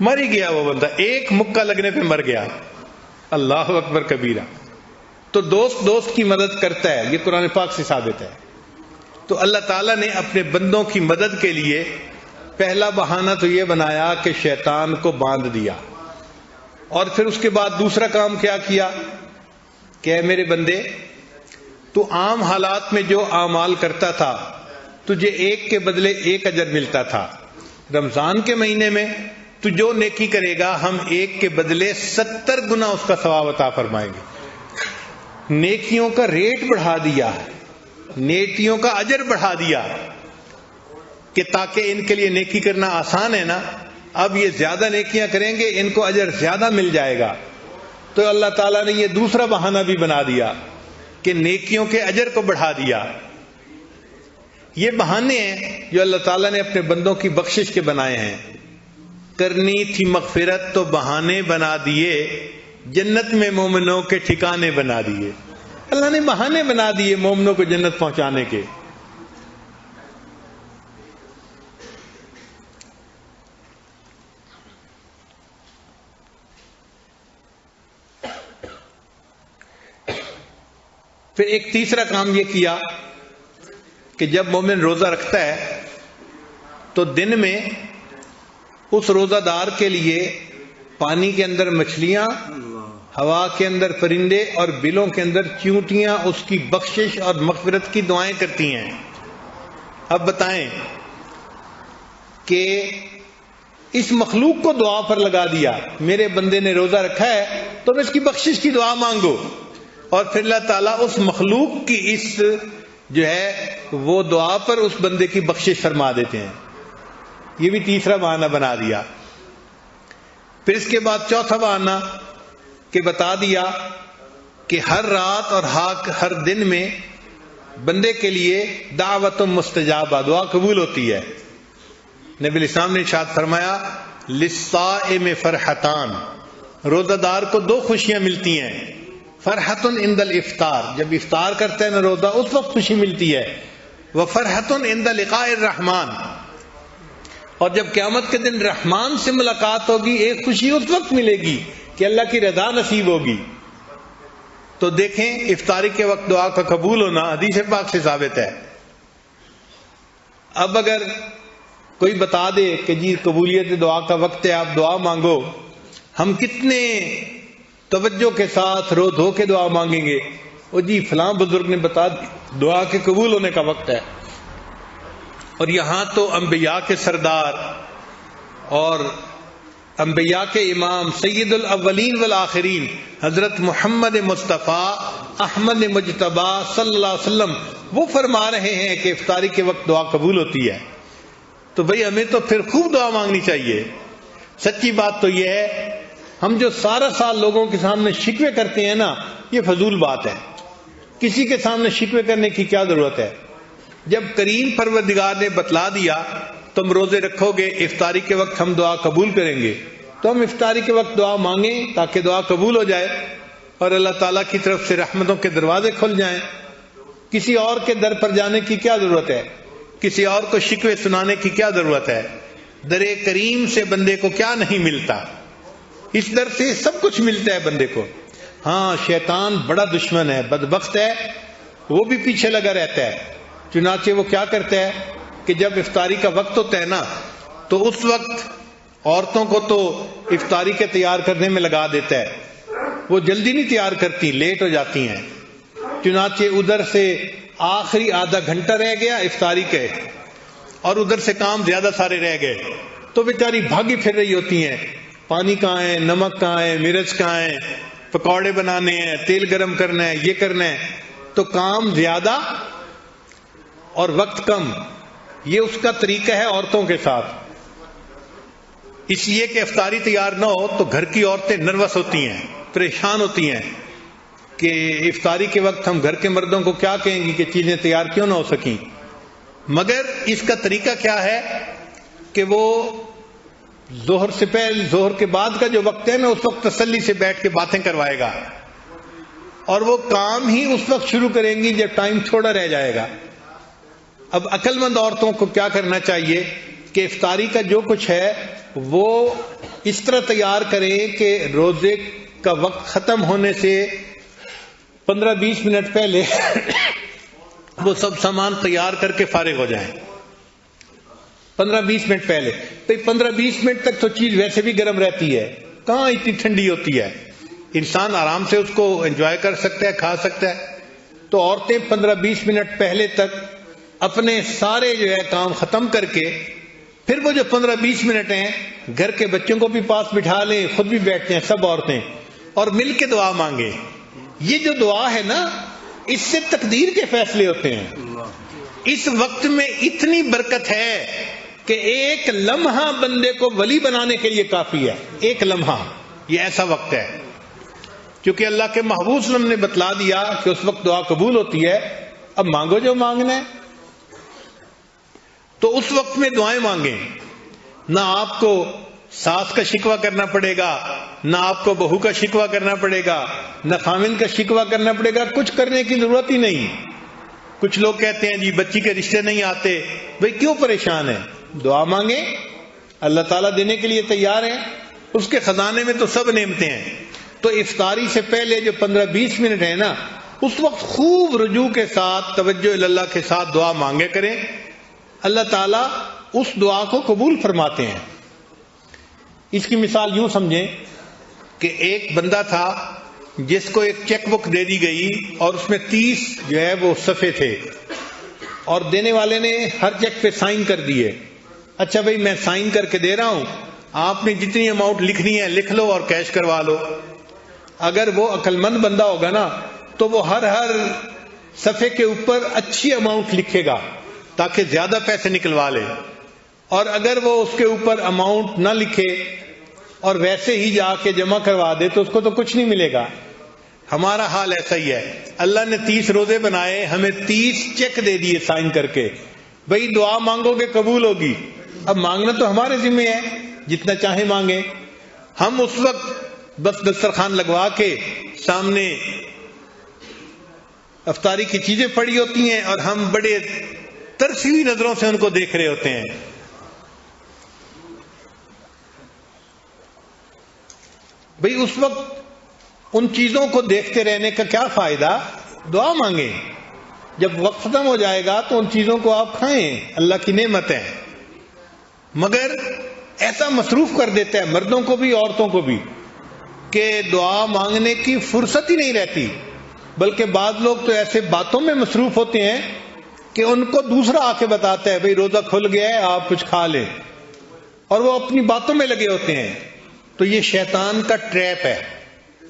مر ہی گیا وہ بندہ، ایک مکہ لگنے پہ مر گیا. اللہ اکبر کبیرہ. تو دوست دوست کی مدد کرتا ہے، یہ قرآن پاک سے ثابت ہے. تو اللہ تعالیٰ نے اپنے بندوں کی مدد کے لیے پہلا بہانہ تو یہ بنایا کہ شیطان کو باندھ دیا، اور پھر اس کے بعد دوسرا کام کیا کیا کہ اے میرے بندے تو عام حالات میں جو اعمال کرتا تھا تجھے ایک کے بدلے ایک اجر ملتا تھا. رمضان کے مہینے میں تو جو نیکی کرے گا ہم ایک کے بدلے 70 گنا اس کا ثواب عطا فرمائیں گے. نیکیوں کا ریٹ بڑھا دیا، نیکیوں کا اجر بڑھا دیا کہ تاکہ ان کے لیے نیکی کرنا آسان ہے نا، اب یہ زیادہ نیکیاں کریں گے ان کو اجر زیادہ مل جائے گا. تو اللہ تعالیٰ نے یہ دوسرا بہانہ بھی بنا دیا کہ نیکیوں کے اجر کو بڑھا دیا. یہ بہانے ہیں جو اللہ تعالیٰ نے اپنے بندوں کی بخشش کے بنائے ہیں. کرنی تھی مغفرت تو بہانے بنا دیے، جنت میں مومنوں کے ٹھکانے بنا دیے. اللہ نے بہانے بنا دیے مومنوں کو جنت پہنچانے کے. پھر ایک تیسرا کام یہ کیا کہ جب مومن روزہ رکھتا ہے تو دن میں اس روزہ دار کے لیے پانی کے اندر مچھلیاں، ہوا کے اندر پرندے اور بلوں کے اندر چیونٹیاں اس کی بخشش اور مغفرت کی دعائیں کرتی ہیں. اب بتائیں کہ اس مخلوق کو دعا پر لگا دیا. میرے بندے نے روزہ رکھا ہے تو اس کی بخشش کی دعا مانگو، اور پھر اللہ تعالیٰ اس مخلوق کی اس جو ہے وہ دعا پر اس بندے کی بخشش فرما دیتے ہیں. یہ بھی تیسرا بہانہ بنا دیا. پھر اس کے بعد چوتھا بہانہ کہ بتا دیا کہ ہر رات اور ہر دن میں بندے کے لیے دعوت مستجابہ، دعا قبول ہوتی ہے. نبی الاسلام نے ارشاد فرمایا للصائم فرحتان، روزہ دار کو دو خوشیاں ملتی ہیں. فرحت عند الافطار، جب افطار کرتے ہیں نا روزہ اس وقت خوشی ملتی ہے. وفرحت عند لقاء الرحمن، اور جب قیامت کے دن رحمان سے ملاقات ہوگی ایک خوشی اس وقت ملے گی کہ اللہ کی رضا نصیب ہوگی. تو دیکھیں افطاری کے وقت دعا کا قبول ہونا حدیث پاک سے ثابت ہے. اب اگر کوئی بتا دے کہ جی قبولیت دعا کا وقت ہے آپ دعا مانگو، ہم کتنے توجہ کے ساتھ رو دھو کے دعا مانگیں گے. وہ جی فلاں بزرگ نے بتا دعا کے قبول ہونے کا وقت ہے. اور یہاں تو انبیاء کے سردار اور انبیاء کے امام سید الاولین والآخرین حضرت محمد مصطفیٰ احمد مجتبی صلی اللہ علیہ وسلم وہ فرما رہے ہیں کہ افطاری کے وقت دعا قبول ہوتی ہے. تو بھئی ہمیں تو پھر خوب دعا مانگنی چاہیے. سچی بات تو یہ ہے ہم جو سارا سال لوگوں کے سامنے شکوے کرتے ہیں نا یہ فضول بات ہے. کسی کے سامنے شکوے کرنے کی کیا ضرورت ہے؟ جب کریم پروردگار نے بتلا دیا تم روزے رکھو گے افطاری کے وقت ہم دعا قبول کریں گے تو ہم افطاری کے وقت دعا مانگیں تاکہ دعا قبول ہو جائے اور اللہ تعالیٰ کی طرف سے رحمتوں کے دروازے کھل جائیں. کسی اور کے در پر جانے کی کیا ضرورت ہے؟ کسی اور کو شکوے سنانے کی کیا ضرورت ہے؟ در کریم سے بندے کو کیا نہیں ملتا؟ اس در سے سب کچھ ملتا ہے بندے کو. ہاں شیطان بڑا دشمن ہے، بدبخت ہے، وہ بھی پیچھے لگا رہتا ہے. چنانچہ وہ کیا کرتا ہے کہ جب افطاری کا وقت ہوتا ہے نا تو اس وقت عورتوں کو تو افطاری کے تیار کرنے میں لگا دیتا ہے، وہ جلدی نہیں تیار کرتی، لیٹ ہو جاتی ہیں، چنانچہ ادھر سے آخری آدھا گھنٹہ رہ گیا افطاری کے، اور ادھر سے کام زیادہ سارے رہ گئے، تو بیچاری بھاگی پھر رہی ہوتی ہیں، پانی کہاں ہے، نمک کہاں ہے، مرچ کہاں ہے، پکوڑے بنانے ہیں، تیل گرم کرنا ہے، یہ کرنا ہے، تو کام زیادہ اور وقت کم. یہ اس کا طریقہ ہے عورتوں کے ساتھ. اس لیے کہ افطاری تیار نہ ہو تو گھر کی عورتیں نروس ہوتی ہیں، پریشان ہوتی ہیں کہ افطاری کے وقت ہم گھر کے مردوں کو کیا کہیں گی کہ چیزیں تیار کیوں نہ ہو سکیں. مگر اس کا طریقہ کیا ہے کہ وہ ظہر سے پہلے، ظہر کے بعد کا جو وقت ہے نا، اس وقت تسلی سے بیٹھ کے باتیں کروائے گا، اور وہ کام ہی اس وقت شروع کریں گی جب ٹائم تھوڑا رہ جائے گا. اب عقل مند عورتوں کو کیا کرنا چاہیے کہ افطاری کا جو کچھ ہے وہ اس طرح تیار کریں کہ روزے کا وقت ختم ہونے سے 15-20 منٹ پہلے وہ سب سامان تیار کر کے فارغ ہو جائیں. 15-20 منٹ پہلے. تو 15-20 منٹ تک تو چیز ویسے بھی گرم رہتی ہے، کہاں اتنی ٹھنڈی ہوتی ہے، انسان آرام سے اس کو انجوائے کر سکتا ہے، کھا سکتا ہے. تو عورتیں 15-20 منٹ پہلے تک اپنے سارے جو ہے کام ختم کر کے، پھر وہ جو 15-20 منٹ ہیں گھر کے بچوں کو بھی پاس بٹھا لیں، خود بھی بیٹھتے ہیں سب عورتیں، اور مل کے دعا مانگیں. یہ جو دعا ہے نا، اس سے تقدیر کے فیصلے ہوتے ہیں. اس وقت میں اتنی برکت ہے کہ ایک لمحہ بندے کو ولی بنانے کے لیے کافی ہے. ایک لمحہ، یہ ایسا وقت ہے. کیونکہ اللہ کے محبوب صلی اللہ علیہ وسلم نے بتلا دیا کہ اس وقت دعا قبول ہوتی ہے. اب مانگو جو مانگنا ہے. تو اس وقت میں دعائیں مانگیں. نہ آپ کو ساس کا شکوہ کرنا پڑے گا، نہ آپ کو بہو کا شکوہ کرنا پڑے گا، نہ خامند کا شکوہ کرنا پڑے گا. کچھ کرنے کی ضرورت ہی نہیں. کچھ لوگ کہتے ہیں جی بچی کے رشتے نہیں آتے. بھئی کیوں پریشان ہیں؟ دعا مانگیں، اللہ تعالیٰ دینے کے لیے تیار ہے. اس کے خزانے میں تو سب نعمتیں ہیں. تو افطاری سے پہلے جو 15-20 منٹ ہے نا، اس وقت خوب رجوع کے ساتھ، توجہ اللہ کے ساتھ دعا مانگے کریں. اللہ تعالیٰ اس دعا کو قبول فرماتے ہیں. اس کی مثال یوں سمجھیں کہ ایک بندہ تھا جس کو ایک چیک بک دے دی گئی، اور اس میں 30 جو ہے وہ صفحے تھے، اور دینے والے نے ہر چیک پہ سائن کر دیے. اچھا بھئی میں سائن کر کے دے رہا ہوں، آپ نے جتنی اماؤنٹ لکھنی ہے لکھ لو اور کیش کروا لو. اگر وہ عقل مند بندہ ہوگا نا تو وہ ہر صفحے کے اوپر اچھی اماؤنٹ لکھے گا تاکہ زیادہ پیسے نکلوا لے. اور اگر وہ اس کے اوپر اماؤنٹ نہ لکھے اور ویسے ہی جا کے جمع کروا دے تو اس کو تو کچھ نہیں ملے گا. ہمارا حال ایسا ہی ہے. اللہ نے 30 روزے بنائے، ہمیں 30 چیک دے دیے سائن کر کے. بھئی دعا مانگو گے قبول ہوگی. اب مانگنا تو ہمارے ذمہ ہے، جتنا چاہیں مانگیں. ہم اس وقت بس دسترخوان لگوا کے سامنے افطاری کی چیزیں پڑی ہوتی ہیں اور ہم بڑے ترسی ہوئی نظروں سے ان کو دیکھ رہے ہوتے ہیں. بھئی اس وقت ان چیزوں کو دیکھتے رہنے کا کیا فائدہ؟ دعا مانگیں. جب وقت ختم ہو جائے گا تو ان چیزوں کو آپ کھائیں، اللہ کی نعمت ہے. مگر ایسا مصروف کر دیتا ہے مردوں کو بھی عورتوں کو بھی کہ دعا مانگنے کی فرصت ہی نہیں رہتی. بلکہ بعض لوگ تو ایسے باتوں میں مصروف ہوتے ہیں کہ ان کو دوسرا آ کے بتاتا ہے بھئی روزہ کھل گیا ہے آپ کچھ کھا لیں، اور وہ اپنی باتوں میں لگے ہوتے ہیں. تو یہ شیطان کا ٹریپ ہے.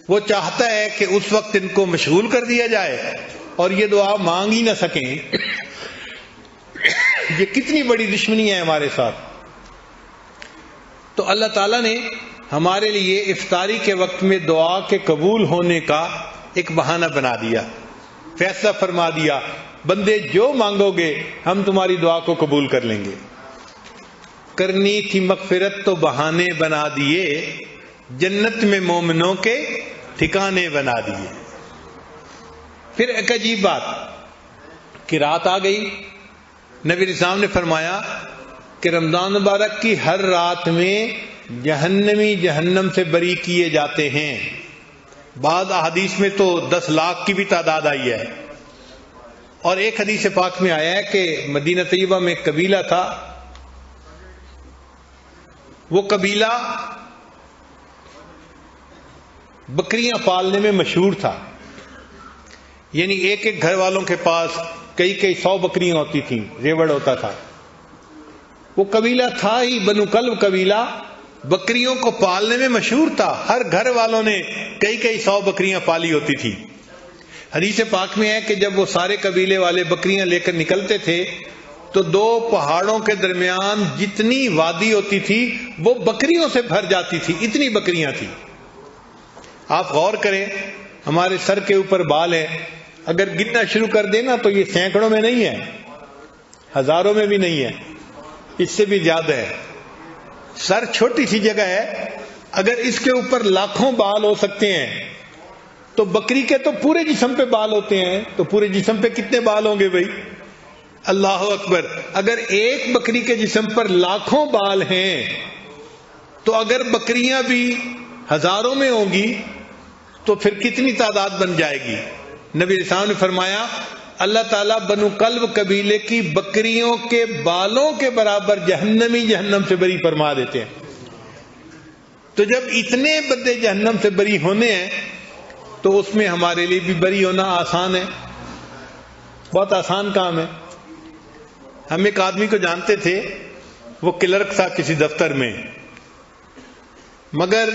وہ چاہتا ہے کہ اس وقت ان کو مشغول کر دیا جائے اور یہ دعا مانگ ہی نہ سکیں. یہ کتنی بڑی دشمنی ہے ہمارے ساتھ. تو اللہ تعالیٰ نے ہمارے لیے افطاری کے وقت میں دعا کے قبول ہونے کا ایک بہانہ بنا دیا. فیصلہ فرما دیا بندے جو مانگو گے ہم تمہاری دعا کو قبول کر لیں گے. کرنی تھی مغفرت تو بہانے بنا دیے، جنت میں مومنوں کے ٹھکانے بنا دیے. پھر ایک عجیب بات کہ رات آ گئی. نبی اسلام نے فرمایا کہ رمضان مبارک کی ہر رات میں جہنمی جہنم سے بری کیے جاتے ہیں. بعض احادیث میں تو 10 لاکھ کی بھی تعداد آئی ہے. اور ایک حدیث پاک میں آیا ہے کہ مدینہ طیبہ میں ایک قبیلہ تھا، وہ قبیلہ بکریاں پالنے میں مشہور تھا، یعنی ایک ایک گھر والوں کے پاس کئی 100 بکریاں ہوتی تھیں، ریوڑ ہوتا تھا۔ وہ قبیلہ تھا ہی بنو کلب قبیلہ، بکریوں کو پالنے میں مشہور تھا، ہر گھر والوں نے کئی 100 بکریاں پالی ہوتی تھی۔ حدیث پاک میں ہے کہ جب وہ سارے قبیلے والے بکریاں لے کر نکلتے تھے تو 2 پہاڑوں کے درمیان جتنی وادی ہوتی تھی وہ بکریوں سے بھر جاتی تھی، اتنی بکریاں تھیں۔ آپ غور کریں، ہمارے سر کے اوپر بال ہے، اگر گننا شروع کر دینا تو یہ سینکڑوں میں نہیں ہے، ہزاروں میں بھی نہیں ہے، اس سے بھی زیادہ ہے۔ سر چھوٹی سی جگہ ہے، اگر اس کے اوپر لاکھوں بال ہو سکتے ہیں تو بکری کے تو پورے جسم پہ بال ہوتے ہیں، تو پورے جسم پہ کتنے بال ہوں گے بھائی؟ اللہ اکبر! اگر ایک بکری کے جسم پر لاکھوں بال ہیں تو اگر بکریاں بھی ہزاروں میں ہوں گی تو پھر کتنی تعداد بن جائے گی؟ نبی علیہ السلام نے فرمایا اللہ تعالیٰ بنو کلب قبیلے کی بکریوں کے بالوں کے برابر جہنمی جہنم سے بری فرما دیتے ہیں۔ تو جب اتنے بندے جہنم سے بری ہونے ہیں تو اس میں ہمارے لیے بھی بری ہونا آسان ہے، بہت آسان کام ہے۔ ہم ایک آدمی کو جانتے تھے، وہ کلرک تھا کسی دفتر میں، مگر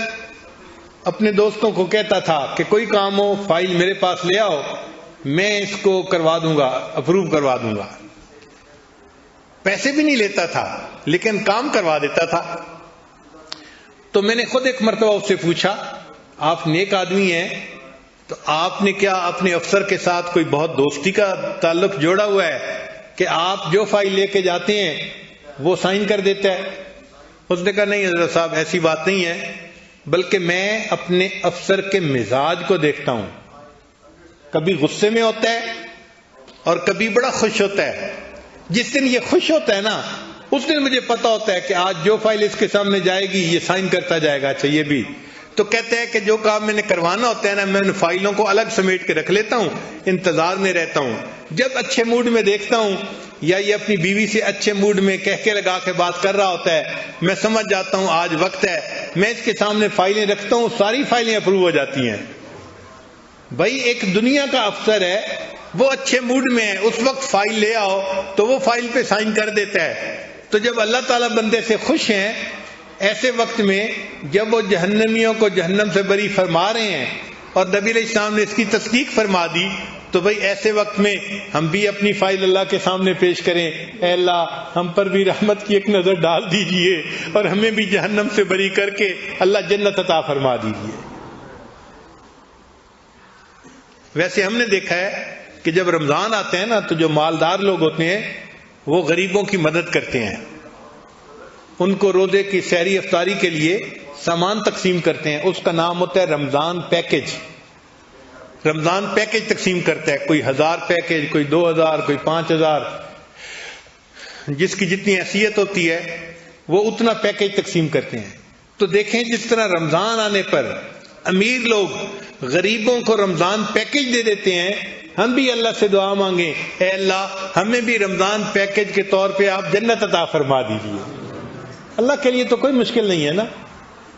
اپنے دوستوں کو کہتا تھا کہ کوئی کام ہو فائل میرے پاس لے آؤ، میں اس کو کروا دوں گا، اپروو کروا دوں گا۔ پیسے بھی نہیں لیتا تھا لیکن کام کروا دیتا تھا۔ تو میں نے خود ایک مرتبہ اس سے پوچھا، آپ نیک آدمی ہیں تو آپ نے کیا اپنے افسر کے ساتھ کوئی بہت دوستی کا تعلق جوڑا ہوا ہے کہ آپ جو فائل لے کے جاتے ہیں وہ سائن کر دیتا ہے؟ اس نے کہا نہیں حضرت صاحب، ایسی بات نہیں ہے، بلکہ میں اپنے افسر کے مزاج کو دیکھتا ہوں، کبھی غصے میں ہوتا ہے اور کبھی بڑا خوش ہوتا ہے۔ جس دن یہ خوش ہوتا ہے نا، اس دن مجھے پتا ہوتا ہے کہ آج جو فائل اس کے سامنے جائے گی یہ سائن کرتا جائے گا، اچھا یہ بھی۔ تو کہتے ہیں کہ جو کام میں نے کروانا ہوتا ہے نا، میں ان فائلوں کو الگ سمیٹ کے رکھ لیتا ہوں، انتظار میں رہتا ہوں۔ جب اچھے موڈ میں دیکھتا ہوں یا یہ اپنی بیوی سے اچھے موڈ میں کہہ کے لگا کے بات کر رہا ہوتا ہے، میں سمجھ جاتا ہوں آج وقت ہے، میں اس کے سامنے فائلیں رکھتا ہوں، ساری فائلیں اپروو ہو جاتی ہیں۔ بھائی ایک دنیا کا افسر ہے، وہ اچھے موڈ میں ہے، اس وقت فائل لے آؤ تو وہ فائل پہ سائن کر دیتا ہے۔ تو جب اللہ تعالیٰ بندے سے خوش ہیں، ایسے وقت میں جب وہ جہنمیوں کو جہنم سے بری فرما رہے ہیں اور نبی علیہ السلام نے اس کی تصدیق فرما دی، تو بھئی ایسے وقت میں ہم بھی اپنی فائل اللہ کے سامنے پیش کریں، اے اللہ ہم پر بھی رحمت کی ایک نظر ڈال دیجئے اور ہمیں بھی جہنم سے بری کر کے اللہ جنت عطا فرما دیجئے۔ ویسے ہم نے دیکھا ہے کہ جب رمضان آتے ہیں نا تو جو مالدار لوگ ہوتے ہیں وہ غریبوں کی مدد کرتے ہیں، ان کو روزے کی سحری افطاری کے لیے سامان تقسیم کرتے ہیں، اس کا نام ہوتا ہے رمضان پیکج۔ رمضان پیکج تقسیم کرتا ہے، کوئی 1000 پیکج، کوئی 2000، کوئی 5000، جس کی جتنی حیثیت ہوتی ہے وہ اتنا پیکج تقسیم کرتے ہیں۔ تو دیکھیں جس طرح رمضان آنے پر امیر لوگ غریبوں کو رمضان پیکج دے دیتے ہیں، ہم بھی اللہ سے دعا مانگیں، اے اللہ ہمیں بھی رمضان پیکج کے طور پہ آپ جنت عطا فرما دیجیے۔ اللہ کے لیے تو کوئی مشکل نہیں ہے نا،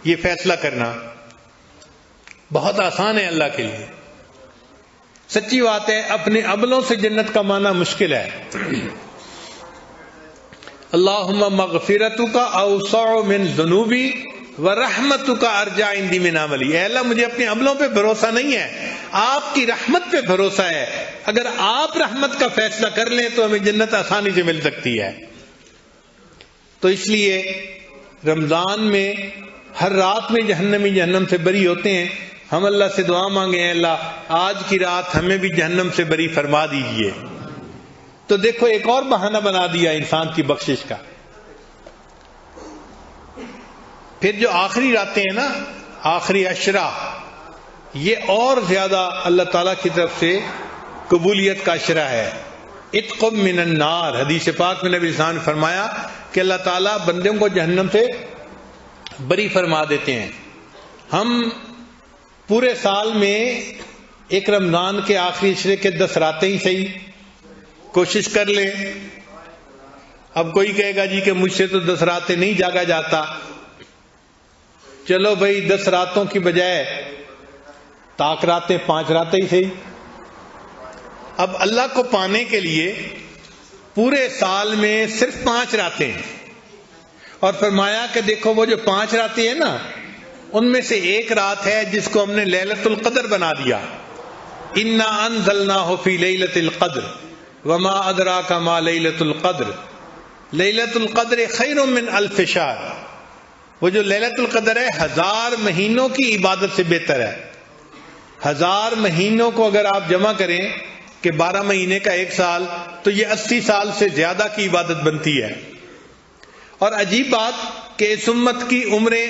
یہ فیصلہ کرنا بہت آسان ہے اللہ کے لیے۔ سچی بات ہے، اپنے عملوں سے جنت کا مانا مشکل ہے۔ اللہم مغفرتک اوسع من ذنوبی ورحمتک ارجع عندی من عملی۔ اے اللہ مجھے اپنے عملوں پہ بھروسہ نہیں ہے، آپ کی رحمت پہ بھروسہ ہے۔ اگر آپ رحمت کا فیصلہ کر لیں تو ہمیں جنت آسانی سے مل سکتی ہے۔ تو اس لیے رمضان میں ہر رات میں جہنمی جہنم سے بری ہوتے ہیں، ہم اللہ سے دعا مانگیں، اے اللہ آج کی رات ہمیں بھی جہنم سے بری فرما دیجئے۔ تو دیکھو ایک اور بہانہ بنا دیا انسان کی بخشش کا۔ پھر جو آخری راتیں ہیں نا، آخری عشرہ، یہ اور زیادہ اللہ تعالیٰ کی طرف سے قبولیت کا عشرہ ہے۔ اتق من النار، حدیث پاک میں نبی صلی اللہ علیہ وسلم نے فرمایا کہ اللہ تعالیٰ بندوں کو جہنم سے بری فرما دیتے ہیں۔ ہم پورے سال میں ایک رمضان کے آخری عشرے کے 10 راتیں ہی صحیح کوشش کر لیں۔ اب کوئی کہے گا جی کہ مجھ سے تو 10 راتیں نہیں جاگا جاتا، چلو بھائی 10 راتوں کی بجائے طاق راتیں 5 راتیں ہی صحیح. اب اللہ کو پانے کے لیے پورے سال میں صرف 5 راتیں ہیں، اور فرمایا کہ دیکھو وہ جو 5 راتیں ہیں نا، ان میں سے ایک رات ہے جس کو ہم نے لیلۃ القدر بنا دیا. انا انزلناہ فی لیلۃ القدر وما ادراک ما لیلۃ القدر لیلۃ القدر خیر من الف شہر. وہ جو لیلۃ القدر ہے 1000 مہینوں کی عبادت سے بہتر ہے. 1000 مہینوں کو اگر آپ جمع کریں کہ 12 مہینے کا 1 سال، تو یہ 80 سال سے زیادہ کی عبادت بنتی ہے. اور عجیب بات کہ اس امت کی عمریں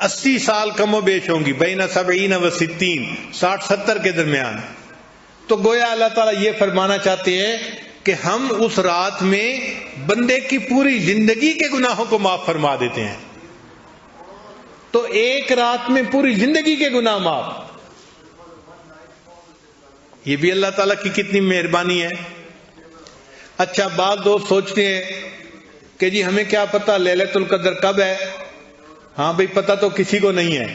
80 سال کم و بیش ہوں گی، بین 70 و 60، 60-70 کے درمیان. تو گویا اللہ تعالیٰ یہ فرمانا چاہتے ہیں کہ ہم اس رات میں بندے کی پوری زندگی کے گناہوں کو معاف فرما دیتے ہیں. تو ایک رات میں پوری زندگی کے گناہ معاف، یہ بھی اللہ تعالیٰ کی کتنی مہربانی ہے. اچھا، بعض دوست سوچتے ہیں کہ جی ہمیں کیا پتہ لیلۃ القدر کب ہے. ہاں بھئی، پتہ تو کسی کو نہیں ہے،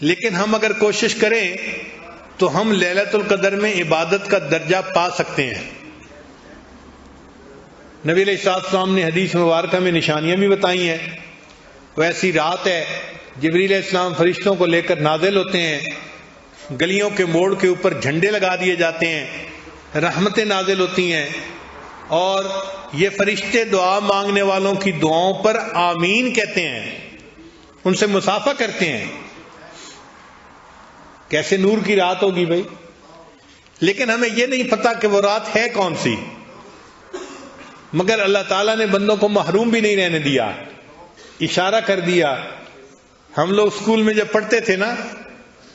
لیکن ہم اگر کوشش کریں تو ہم لیلۃ القدر میں عبادت کا درجہ پا سکتے ہیں. نبی علیہ السلام نے حدیث مبارکہ میں نشانیاں بھی بتائی ہیں. وہ ایسی رات ہے جبریل علیہ السلام فرشتوں کو لے کر نازل ہوتے ہیں، گلیوں کے موڑ کے اوپر جھنڈے لگا دیے جاتے ہیں، رحمتیں نازل ہوتی ہیں، اور یہ فرشتے دعا مانگنے والوں کی دعاؤں پر آمین کہتے ہیں، ان سے مصافحہ کرتے ہیں. کیسے نور کی رات ہوگی بھائی. لیکن ہمیں یہ نہیں پتا کہ وہ رات ہے کون سی، مگر اللہ تعالیٰ نے بندوں کو محروم بھی نہیں رہنے دیا، اشارہ کر دیا. ہم لوگ اسکول میں جب پڑھتے تھے نا،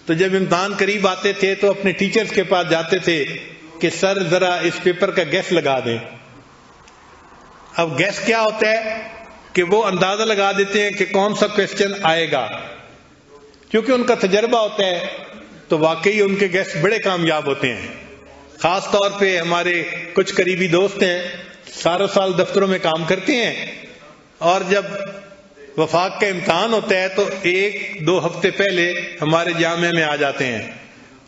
تو جب امتحان قریب آتے تھے تو اپنے ٹیچرز کے پاس جاتے تھے کہ سر ذرا اس پیپر کا گیس لگا دیں. اب گیس کیا ہوتا ہے کہ وہ اندازہ لگا دیتے ہیں کہ کون سا کویسچن آئے گا. کیونکہ ان کا تجربہ ہوتا ہے تو واقعی ان کے گیس بڑے کامیاب ہوتے ہیں. خاص طور پہ ہمارے کچھ قریبی دوست ہیں، سارا سال دفتروں میں کام کرتے ہیں، اور جب وفاق کا امتحان ہوتا ہے تو 1-2 ہفتے پہلے ہمارے جامعہ میں آ جاتے ہیں،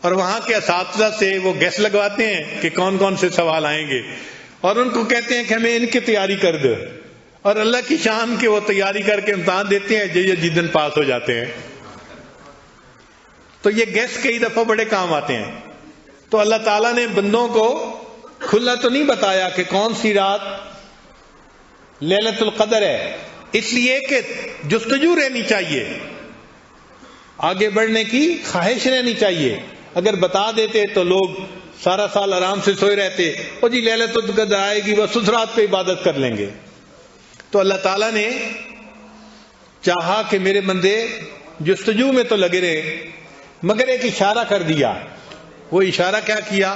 اور وہاں کے اساتذہ سے وہ گیس لگواتے ہیں کہ کون کون سے سوال آئیں گے، اور ان کو کہتے ہیں کہ ہمیں ان کی تیاری کر دو، اور اللہ کی شان کے وہ تیاری کر کے امتحان دیتے ہیں، جو جدن پاس ہو جاتے ہیں. تو یہ گیس کئی دفعہ بڑے کام آتے ہیں. تو اللہ تعالیٰ نے بندوں کو کھلا تو نہیں بتایا کہ کون سی رات لیلۃ القدر ہے، اس لیے کہ جستجو رہنی چاہیے، آگے بڑھنے کی خواہش رہنی چاہیے. اگر بتا دیتے تو لوگ سارا سال آرام سے سوئے رہتے، اور جی لیلۃ القدر آئے گی بس اس رات پہ عبادت کر لیں گے. تو اللہ تعالیٰ نے چاہا کہ میرے بندے جستجو میں تو لگے رہے، مگر ایک اشارہ کر دیا. وہ اشارہ کیا کیا؟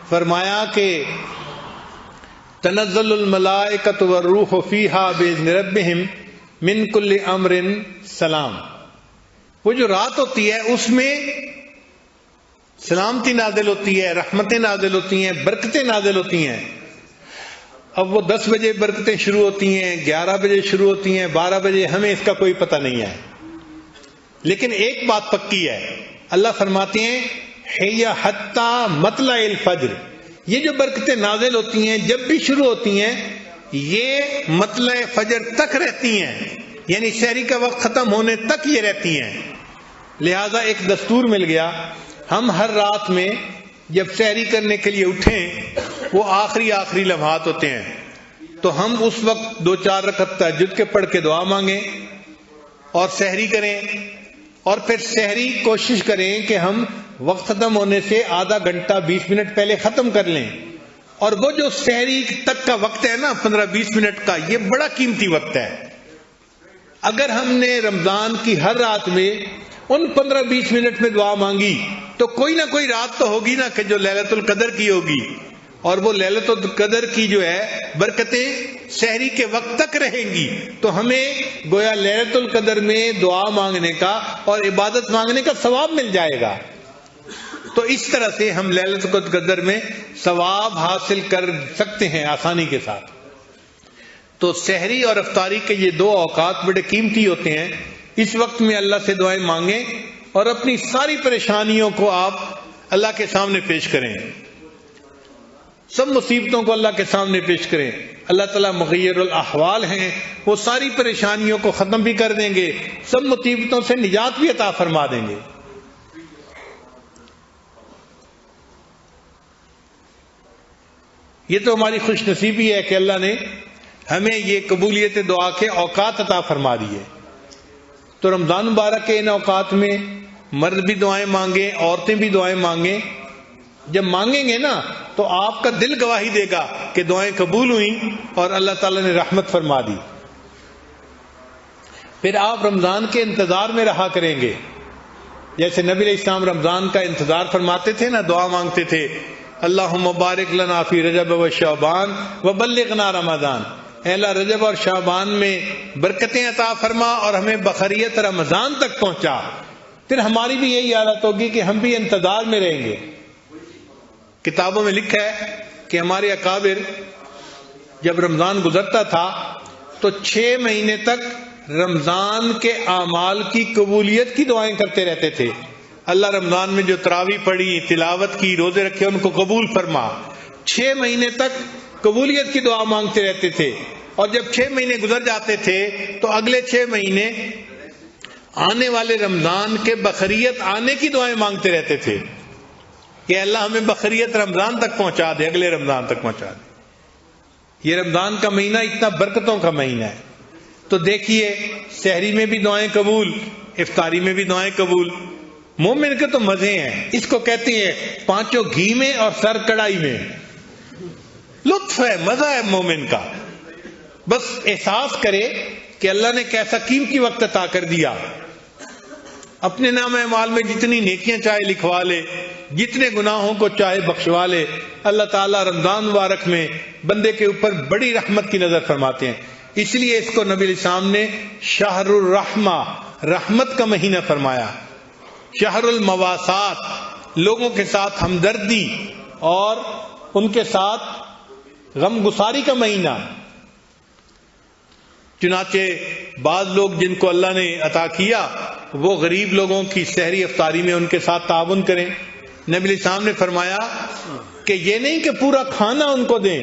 فرمایا کہ تنزل الملائکۃ والروح فیہا بإذن ربہم من کل امر سلام. وہ جو رات ہوتی ہے اس میں سلامتی نازل ہوتی ہے، رحمتیں نازل ہوتی ہیں، برکتیں نازل ہوتی ہیں. اب وہ 10 بجے برکتیں شروع ہوتی ہیں، 11 بجے شروع ہوتی ہیں، 12 بجے، ہمیں اس کا کوئی پتہ نہیں ہے. لیکن ایک بات پکی ہے، اللہ فرماتے ہیں حی حتی مطلع الفجر. یہ جو برکتیں نازل ہوتی ہیں جب بھی شروع ہوتی ہیں یہ مطلع فجر تک رہتی ہیں، یعنی سحری کا وقت ختم ہونے تک یہ رہتی ہیں. لہذا ایک دستور مل گیا، ہم ہر رات میں جب سحری کرنے کے لیے اٹھیں، وہ آخری لمحات ہوتے ہیں، تو ہم اس وقت 2-4 رکعت تہجد کے پڑھ کے دعا مانگیں اور سحری کریں، اور پھر سحری کوشش کریں کہ ہم وقت ختم ہونے سے آدھا گھنٹہ 20 منٹ پہلے ختم کر لیں. اور وہ جو سحری تک کا وقت ہے نا 15-20 منٹ کا، یہ بڑا قیمتی وقت ہے. اگر ہم نے رمضان کی ہر رات میں ان 15-20 منٹ میں دعا مانگی تو کوئی نہ کوئی رات تو ہوگی نا کہ جو لیلۃ القدر کی ہوگی، اور وہ لیلۃ القدر کی جو ہے برکتیں سحری کے وقت تک رہیں گی. تو ہمیں گویا لیلۃ القدر میں دعا مانگنے کا اور عبادت مانگنے کا ثواب مل جائے گا. تو اس طرح سے ہم لیلۃ القدر میں ثواب حاصل کر سکتے ہیں آسانی کے ساتھ. تو سحری اور افطاری کے یہ 2 اوقات بڑے قیمتی ہوتے ہیں. اس وقت میں اللہ سے دعائیں مانگیں اور اپنی ساری پریشانیوں کو آپ اللہ کے سامنے پیش کریں، سب مصیبتوں کو اللہ کے سامنے پیش کریں۔ اللہ تعالیٰ مغیر الاحوال ہیں، وہ ساری پریشانیوں کو ختم بھی کر دیں گے، سب مصیبتوں سے نجات بھی عطا فرما دیں گے۔ یہ تو ہماری خوش نصیبی ہے کہ اللہ نے ہمیں یہ قبولیت دعا کے اوقات عطا فرما دیے۔ تو رمضان مبارک کے ان اوقات میں مرد بھی دعائیں مانگیں، عورتیں بھی دعائیں مانگیں۔ جب مانگیں گے نا تو آپ کا دل گواہی دے گا کہ دعائیں قبول ہوئیں اور اللہ تعالیٰ نے رحمت فرما دی۔ پھر آپ رمضان کے انتظار میں رہا کریں گے، جیسے نبی علیہ السلام رمضان کا انتظار فرماتے تھے نا، دعا مانگتے تھے، اللہم بارک لنا فی رجب و شعبان وبلغنا رمضان، اے اللہ رجب اور شعبان میں برکتیں عطا فرما اور ہمیں بخیریت رمضان تک پہنچا۔ پھر ہماری بھی یہی حالت ہوگی کہ ہم بھی انتظار میں رہیں گے۔ کتابوں میں لکھا ہے کہ ہمارے اکابر جب رمضان گزرتا تھا تو 6 مہینے تک رمضان کے اعمال کی قبولیت کی دعائیں کرتے رہتے تھے۔ اللہ رمضان میں جو تراویح پڑھی، تلاوت کی، روزے رکھے، ان کو قبول فرما۔ 6 مہینے تک قبولیت کی دعا مانگتے رہتے تھے، اور جب 6 مہینے گزر جاتے تھے تو اگلے 6 مہینے آنے والے رمضان کے بخیریت آنے کی دعائیں مانگتے رہتے تھے کہ اللہ ہمیں بخیریت رمضان تک پہنچا دے، اگلے رمضان تک پہنچا دے۔ یہ رمضان کا مہینہ اتنا برکتوں کا مہینہ ہے۔ تو دیکھیے، سحری میں بھی دعائیں قبول، افطاری میں بھی دعائیں قبول۔ مومن کے تو مزے ہیں، اس کو کہتے ہیں 5 گھی میں اور سر کڑائی میں۔ لطف ہے، مزہ ہے مومن کا، بس احساس کرے کہ اللہ نے کیسا قیمتی وقت عطا کر دیا۔ اپنے نام اعمال میں جتنی نیکیاں چاہے لکھوا لے، جتنے گناہوں کو چاہے بخشوا لے، اللہ تعالیٰ رمضان مبارک میں بندے کے اوپر بڑی رحمت کی نظر فرماتے ہیں۔ اس لیے اس کو نبی علیہ السلام نے شہر الرحمہ، رحمت کا مہینہ فرمایا، شہر المواسات، لوگوں کے ساتھ ہمدردی اور ان کے ساتھ غم گساری کا مہینہ۔ چنانچہ بعض لوگ جن کو اللہ نے عطا کیا وہ غریب لوگوں کی سحری افطاری میں ان کے ساتھ تعاون کریں۔ نبی علیہ السلام نے فرمایا کہ یہ نہیں کہ پورا کھانا ان کو دیں،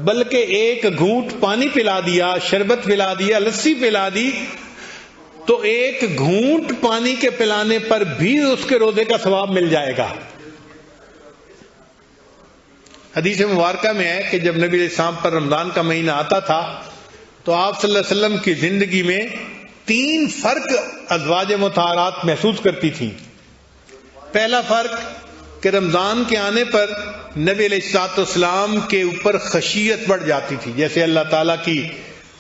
بلکہ ایک گھونٹ پانی پلا دیا، شربت پلا دیا، لسی پلا دی، تو ایک گھونٹ پانی کے پلانے پر بھی اس کے روزے کا ثواب مل جائے گا۔ حدیث مبارکہ میں ہے کہ جب نبی علیہ السلام پر رمضان کا مہینہ آتا تھا تو آپ صلی اللہ علیہ وسلم کی زندگی میں 3 فرق ازواج مطہرات محسوس کرتی تھیں۔ پہلا فرق کہ رمضان کے آنے پر نبی علیہ الصلوۃ والسلام کے اوپر خشیت بڑھ جاتی تھی، جیسے اللہ تعالیٰ کی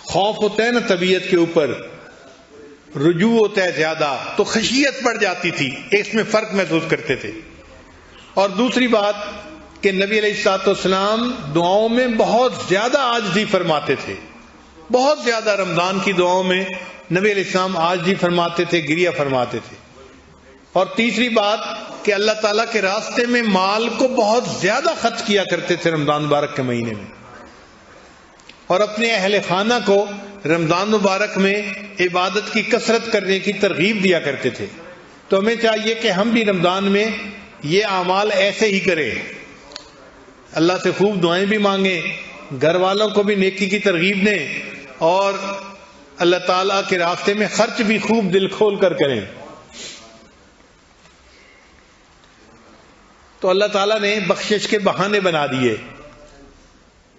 خوف ہوتا ہے نا طبیعت کے اوپر، رجوع ہوتا ہے زیادہ، تو خشیت بڑھ جاتی تھی، اس میں فرق محسوس کرتے تھے۔ اور دوسری بات کہ نبی علیہ الصلوۃ والسلام دعاؤں میں بہت زیادہ عاجزی فرماتے تھے، بہت زیادہ رمضان کی دعاؤں میں نبی علیہ السلام عاجزی فرماتے تھے، گریہ فرماتے تھے۔ اور تیسری بات کہ اللہ تعالیٰ کے راستے میں مال کو بہت زیادہ خرچ کیا کرتے تھے رمضان مبارک کے مہینے میں، اور اپنے اہل خانہ کو رمضان مبارک میں عبادت کی کثرت کرنے کی ترغیب دیا کرتے تھے۔ تو ہمیں چاہیے کہ ہم بھی رمضان میں یہ اعمال ایسے ہی کریں، اللہ سے خوب دعائیں بھی مانگیں، گھر والوں کو بھی نیکی کی ترغیب دیں، اور اللہ تعالیٰ کے راستے میں خرچ بھی خوب دل کھول کر کریں۔ تو اللہ تعالیٰ نے بخشش کے بہانے بنا دیے،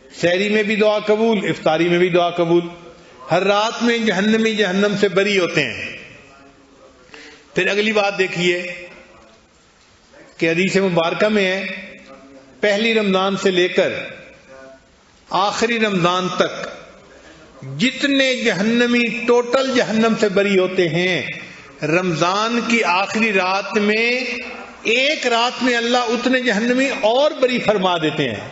سحری میں بھی دعا قبول، افطاری میں بھی دعا قبول، ہر رات میں جہنمی جہنم سے بری ہوتے ہیں۔ پھر اگلی بات دیکھیے کہ حدیث مبارکہ میں ہے پہلی رمضان سے لے کر آخری رمضان تک جتنے جہنمی ٹوٹل جہنم سے بری ہوتے ہیں، رمضان کی آخری رات میں ایک رات میں اللہ اتنے جہنمی اور بری فرما دیتے ہیں۔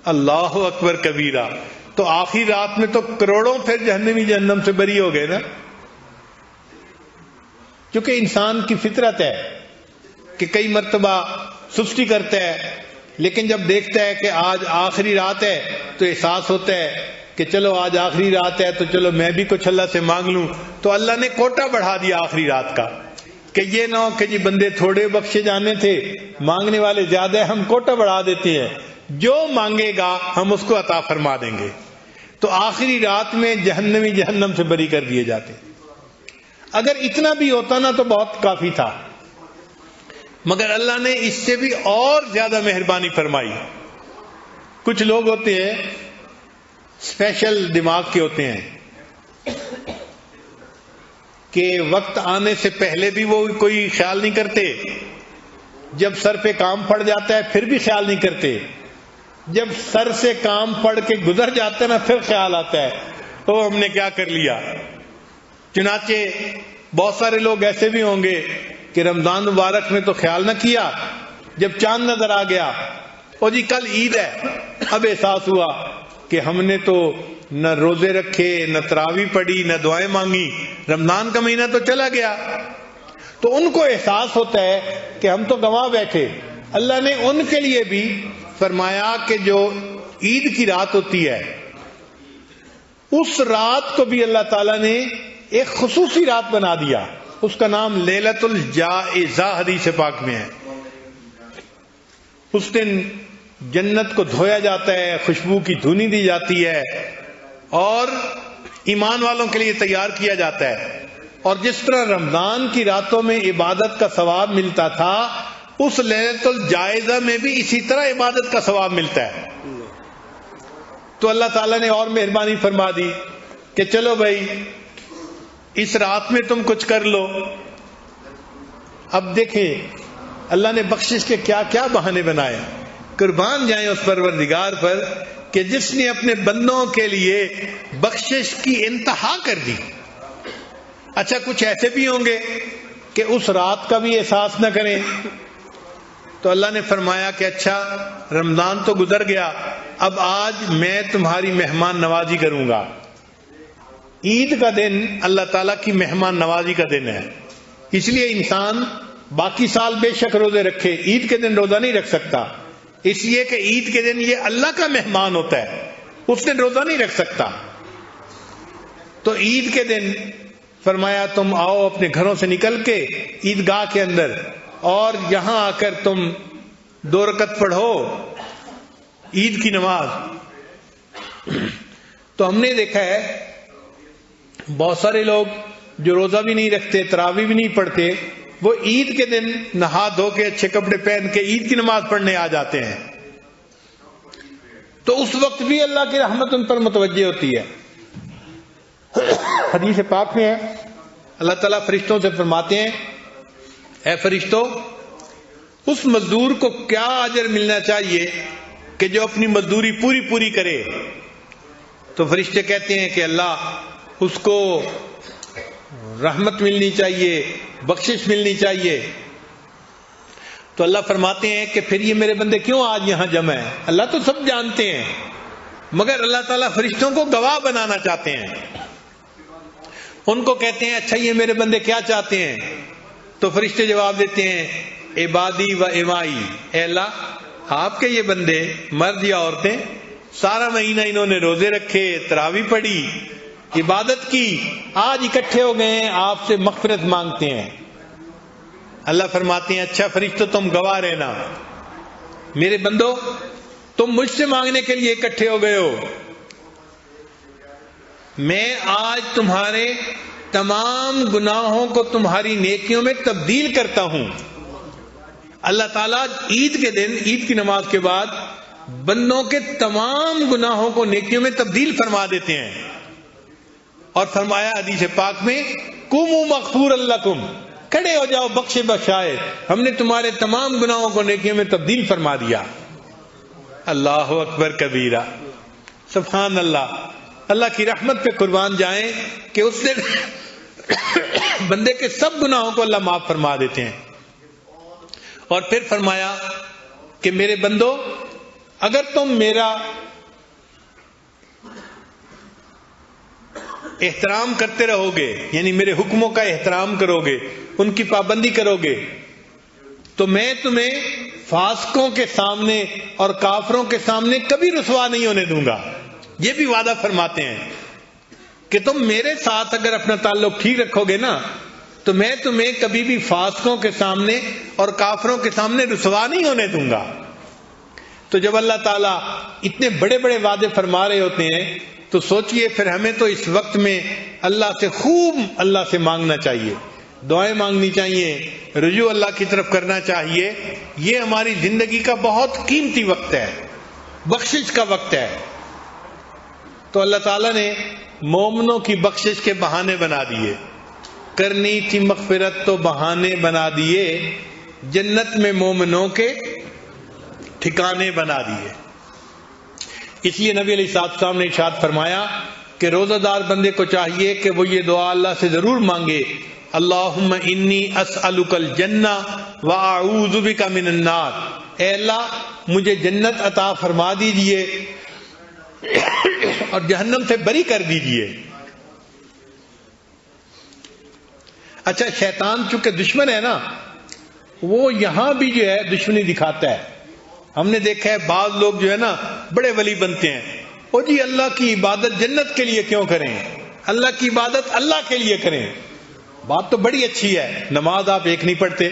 اللہ اکبر کبیرہ، تو آخری رات میں تو کروڑوں پھر جہنمی جہنم سے بری ہو گئے نا۔ کیونکہ انسان کی فطرت ہے کہ کئی مرتبہ سستی کرتا ہے، لیکن جب دیکھتا ہے کہ آج آخری رات ہے تو احساس ہوتا ہے کہ چلو آج آخری رات ہے تو چلو میں بھی کچھ اللہ سے مانگ لوں، تو اللہ نے کوٹا بڑھا دیا آخری رات کا، کہ یہ نہ ہو کہ جی بندے تھوڑے بخشے جانے تھے، مانگنے والے زیادہ، ہم کوٹا بڑھا دیتے ہیں، جو مانگے گا ہم اس کو عطا فرما دیں گے۔ تو آخری رات میں جہنمی جہنم سے بری کر دیے جاتے۔ اگر اتنا بھی ہوتا نا تو بہت کافی تھا، مگر اللہ نے اس سے بھی اور زیادہ مہربانی فرمائی۔ کچھ لوگ ہوتے ہیں اسپیشل دماغ کے ہوتے ہیں کہ وقت آنے سے پہلے بھی وہ کوئی خیال نہیں کرتے، جب سر پہ کام پڑ جاتا ہے پھر بھی خیال نہیں کرتے، جب سر سے کام پڑ کے گزر جاتا ہے نا پھر خیال آتا ہے تو ہم نے کیا کر لیا۔ چنانچہ بہت سارے لوگ ایسے بھی ہوں گے کہ رمضان مبارک میں تو خیال نہ کیا، جب چاند نظر آ گیا او جی کل عید ہے، اب احساس ہوا کہ ہم نے تو نہ روزے رکھے، نہ تراویح پڑھی، نہ دعائیں مانگی، رمضان کا مہینہ تو چلا گیا۔ تو ان کو احساس ہوتا ہے کہ ہم تو گنوا بیٹھے۔ اللہ نے ان کے لیے بھی فرمایا کہ جو عید کی رات ہوتی ہے اس رات کو بھی اللہ تعالیٰ نے ایک خصوصی رات بنا دیا، اس کا نام لیلۃ الجائزہ حدیث پاک میں ہے۔ اس دن جنت کو دھویا جاتا ہے، خوشبو کی دھونی دی جاتی ہے اور ایمان والوں کے لیے تیار کیا جاتا ہے، اور جس طرح رمضان کی راتوں میں عبادت کا ثواب ملتا تھا اس لیلۃ الجائزہ میں بھی اسی طرح عبادت کا ثواب ملتا ہے۔ تو اللہ تعالیٰ نے اور مہربانی فرما دی کہ چلو بھائی اس رات میں تم کچھ کر لو۔ اب دیکھیں اللہ نے بخشش کے کیا کیا بہانے بنائے، قربان جائیں اس پروردگار پر کہ جس نے اپنے بندوں کے لیے بخشش کی انتہا کر دی۔ اچھا کچھ ایسے بھی ہوں گے کہ اس رات کا بھی احساس نہ کریں، تو اللہ نے فرمایا کہ اچھا رمضان تو گزر گیا، اب آج میں تمہاری مہمان نوازی کروں گا۔ عید کا دن اللہ تعالیٰ کی مہمان نوازی کا دن ہے، اس لیے انسان باقی سال بے شک روزے رکھے، عید کے دن روزہ نہیں رکھ سکتا، اس لیے کہ عید کے دن یہ اللہ کا مہمان ہوتا ہے، اس دن روزہ نہیں رکھ سکتا۔ تو عید کے دن فرمایا تم آؤ اپنے گھروں سے نکل کے عیدگاہ کے اندر اور یہاں آ کر تم 2 رکعت پڑھو عید کی نماز۔ تو ہم نے دیکھا ہے بہت سارے لوگ جو روزہ بھی نہیں رکھتے، تراویح بھی نہیں پڑھتے، وہ عید کے دن نہا دھو کے اچھے کپڑے پہن کے عید کی نماز پڑھنے آ جاتے ہیں، تو اس وقت بھی اللہ کی رحمت ان پر متوجہ ہوتی ہے۔ حدیث پاک میں ہے اللہ تعالیٰ فرشتوں سے فرماتے ہیں اے فرشتوں اس مزدور کو کیا اجر ملنا چاہیے کہ جو اپنی مزدوری پوری کرے؟ تو فرشتے کہتے ہیں کہ اللہ اس کو رحمت ملنی چاہیے، بخشش ملنی چاہیے۔ تو اللہ فرماتے ہیں کہ پھر یہ میرے بندے کیوں آج یہاں جمع ہیں؟ اللہ تو سب جانتے ہیں، مگر اللہ تعالیٰ فرشتوں کو گواہ بنانا چاہتے ہیں۔ ان کو کہتے ہیں اچھا یہ میرے بندے کیا چاہتے ہیں؟ تو فرشتے جواب دیتے ہیں عبادی و امائی، اے اللہ آپ کے یہ بندے مرد یا عورتیں سارا مہینہ انہوں نے روزے رکھے، تراویح پڑھی، عبادت کی، آج اکٹھے ہو گئے ہیں آپ سے مغفرت مانگتے ہیں۔ اللہ فرماتے ہیں اچھا فرشتوں تم گواہ رہنا، میرے بندو تم مجھ سے مانگنے کے لیے اکٹھے ہو گئے ہو، میں آج تمہارے تمام گناہوں کو تمہاری نیکیوں میں تبدیل کرتا ہوں۔ اللہ تعالیٰ عید کے دن، عید کی نماز کے بعد بندوں کے تمام گناہوں کو نیکیوں میں تبدیل فرما دیتے ہیں، اور فرمایا حدیث پاک میں قوموا مغفورا لکم، کھڑے ہو جاؤ بخشے بخشائے، ہم نے تمہارے تمام گناہوں کو نیکیوں میں تبدیل فرما دیا۔ اللہ اکبر کبیرہ، سبحان اللہ۔ اللہ کی رحمت پہ قربان جائیں کہ اس دن بندے کے سب گناہوں کو اللہ معاف فرما دیتے ہیں۔ اور پھر فرمایا کہ میرے بندو اگر تم میرا احترام کرتے رہو گے، یعنی میرے حکموں کا احترام کرو گے، ان کی پابندی کرو گے، تو میں تمہیں فاسقوں کے سامنے اور کافروں کے سامنے کبھی رسوا نہیں ہونے دوں گا۔ یہ بھی وعدہ فرماتے ہیں کہ تم میرے ساتھ اگر اپنا تعلق ٹھیک رکھو گے نا تو میں تمہیں کبھی بھی فاسقوں کے سامنے اور کافروں کے سامنے رسوا نہیں ہونے دوں گا. تو جب اللہ تعالیٰ اتنے بڑے بڑے وعدے فرما رہے ہوتے ہیں تو سوچئے پھر ہمیں تو اس وقت میں اللہ سے خوب اللہ سے مانگنا چاہیے, دعائیں مانگنی چاہیے, رجوع اللہ کی طرف کرنا چاہیے. یہ ہماری زندگی کا بہت قیمتی وقت ہے, بخشش کا وقت ہے. تو اللہ تعالیٰ نے مومنوں کی بخشش کے بہانے بنا دیے, کرنی تھی مغفرت تو بہانے بنا دیے, جنت میں مومنوں کے ٹھکانے بنا دیے. اس لیے نبی علیہ السلام نے ارشاد فرمایا کہ روزہ دار بندے کو چاہیے کہ وہ یہ دعا اللہ سے ضرور مانگے, اللہم انی اسألک الجنہ واعوذ بک من النار. اے اللہ مجھے جنت عطا فرما دیجئے اور جہنم سے بری کر دیجئے. اچھا, شیطان چونکہ دشمن ہے نا, وہ یہاں بھی جو ہے دشمنی دکھاتا ہے. ہم نے دیکھا ہے بعض لوگ جو ہے نا بڑے ولی بنتے ہیں, او جی اللہ کی عبادت جنت کے لیے کیوں کریں, اللہ کی عبادت اللہ کے لیے کریں. بات تو بڑی اچھی ہے, نماز آپ ایک نہیں پڑھتے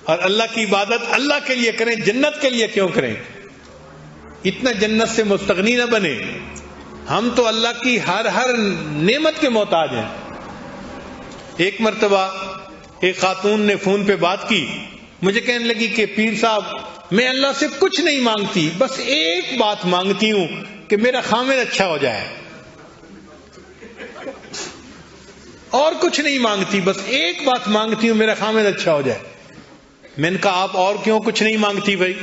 اور اللہ کی عبادت اللہ کے لیے کریں, جنت کے لیے کیوں کریں. اتنا جنت سے مستغنی نہ بنے. ہم تو اللہ کی ہر نعمت کے محتاج ہیں. ایک مرتبہ ایک خاتون نے فون پہ بات کی, مجھے کہنے لگی کہ پیر صاحب میں اللہ سے کچھ نہیں مانگتی, بس ایک بات مانگتی ہوں کہ میرا خامد اچھا ہو جائے, اور کچھ نہیں مانگتی, بس ایک بات مانگتی ہوں میرا خامد اچھا ہو جائے. میں نے کہا آپ اور کیوں کچھ نہیں مانگتی بھائی؟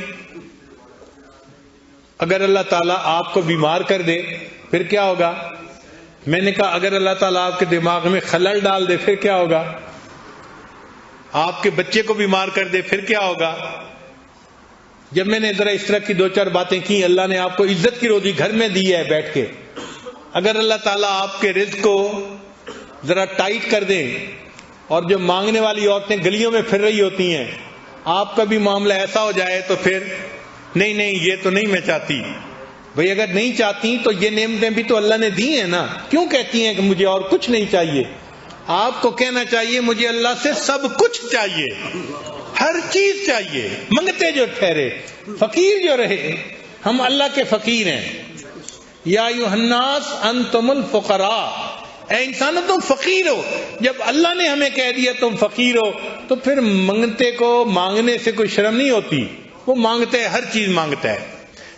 اگر اللہ تعالیٰ آپ کو بیمار کر دے پھر کیا ہوگا؟ میں نے کہا اگر اللہ تعالیٰ آپ کے دماغ میں خلل ڈال دے پھر کیا ہوگا؟ آپ کے بچے کو بیمار کر دے پھر کیا ہوگا؟ جب میں نے ذرا اس طرح کی 2-4 باتیں کی, اللہ نے آپ کو عزت کی روزی گھر میں دی ہے بیٹھ کے, اگر اللہ تعالیٰ آپ کے رزق کو ذرا ٹائٹ کر دیں اور جو مانگنے والی عورتیں گلیوں میں پھر رہی ہوتی ہیں آپ کا بھی معاملہ ایسا ہو جائے تو پھر نہیں یہ تو نہیں میں چاہتی. بھئی اگر نہیں چاہتی تو یہ نعمتیں بھی تو اللہ نے دی ہیں نا, کیوں کہتی ہیں کہ مجھے اور کچھ نہیں چاہیے؟ آپ کو کہنا چاہیے مجھے اللہ سے سب کچھ چاہیے, ہر چیز چاہیے, منگتے جو ٹھہرے, فقیر جو رہے. ہم اللہ کے فقیر ہیں. یا ایھا الناس انتم الفقراء, اے انسانوں تم فقیر ہو. جب اللہ نے ہمیں کہہ دیا تم فقیر ہو تو پھر منگتے کو مانگنے سے کوئی شرم نہیں ہوتی. وہ مانگتا ہے, ہر چیز مانگتا ہے.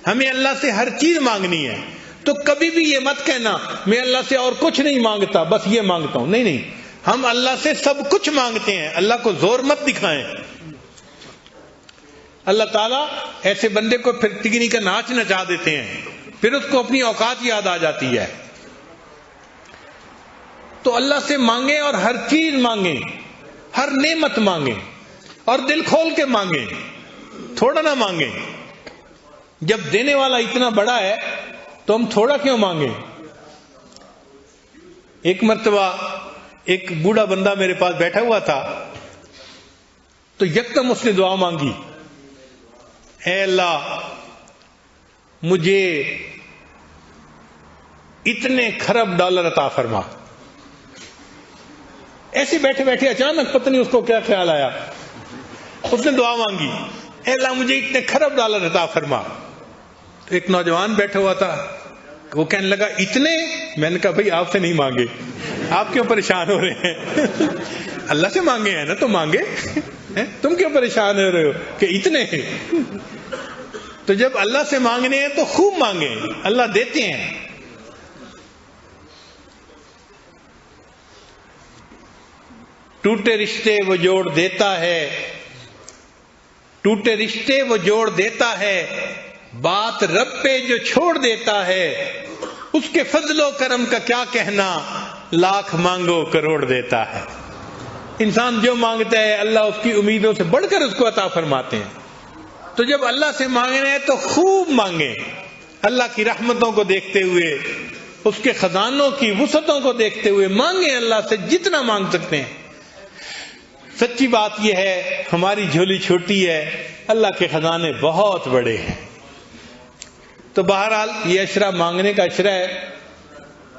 ہمیں اللہ سے ہر چیز مانگنی ہے. تو کبھی بھی یہ مت کہنا میں اللہ سے اور کچھ نہیں مانگتا, بس یہ مانگتا ہوں. نہیں, ہم اللہ سے سب کچھ مانگتے ہیں. اللہ کو زور مت دکھائیں. اللہ تعالیٰ ایسے بندے کو پھر تگنی کا ناچ نچا دیتے ہیں, پھر اس کو اپنی اوقات یاد آ جاتی ہے. تو اللہ سے مانگیں اور ہر چیز مانگیں, ہر نعمت مانگیں اور دل کھول کے مانگیں, تھوڑا نہ مانگیں. جب دینے والا اتنا بڑا ہے تو ہم تھوڑا کیوں مانگیں؟ ایک مرتبہ ایک بوڑھا بندہ میرے پاس بیٹھا ہوا تھا تو یکدم اس نے دعا مانگی, اے اللہ مجھے اتنے خرب ڈالر عطا فرما. ایسے بیٹھے بیٹھے اچانک پتہ نہیں اس کو کیا خیال آیا, اس نے دعا مانگی, اے اللہ مجھے اتنے خرب ڈالر عطا فرما. تو ایک نوجوان بیٹھا ہوا تھا, وہ کہنے لگا اتنے؟ میں نے کہا بھئی آپ سے نہیں مانگے, آپ کیوں پریشان ہو رہے ہیں؟ اللہ سے مانگے ہیں نا تو مانگے, تم کیوں پریشان ہو رہے ہو کہ اتنے ہیں؟ تو جب اللہ سے مانگنے ہیں تو خوب مانگیں, اللہ دیتے ہیں. ٹوٹے رشتے وہ جوڑ دیتا ہے, ٹوٹے رشتے وہ جوڑ دیتا ہے, بات رب پہ جو چھوڑ دیتا ہے, اس کے فضل و کرم کا کیا کہنا, لاکھ مانگو کروڑ دیتا ہے. انسان جو مانگتا ہے اللہ اس کی امیدوں سے بڑھ کر اس کو عطا فرماتے ہیں. تو جب اللہ سے مانگنا ہے تو خوب مانگیں, اللہ کی رحمتوں کو دیکھتے ہوئے, اس کے خزانوں کی وسعتوں کو دیکھتے ہوئے مانگیں اللہ سے جتنا مانگ سکتے ہیں. سچی بات یہ ہے ہماری جھولی چھوٹی ہے, اللہ کے خزانے بہت بڑے ہیں. تو بہرحال یہ عشرہ مانگنے کا عشرہ ہے.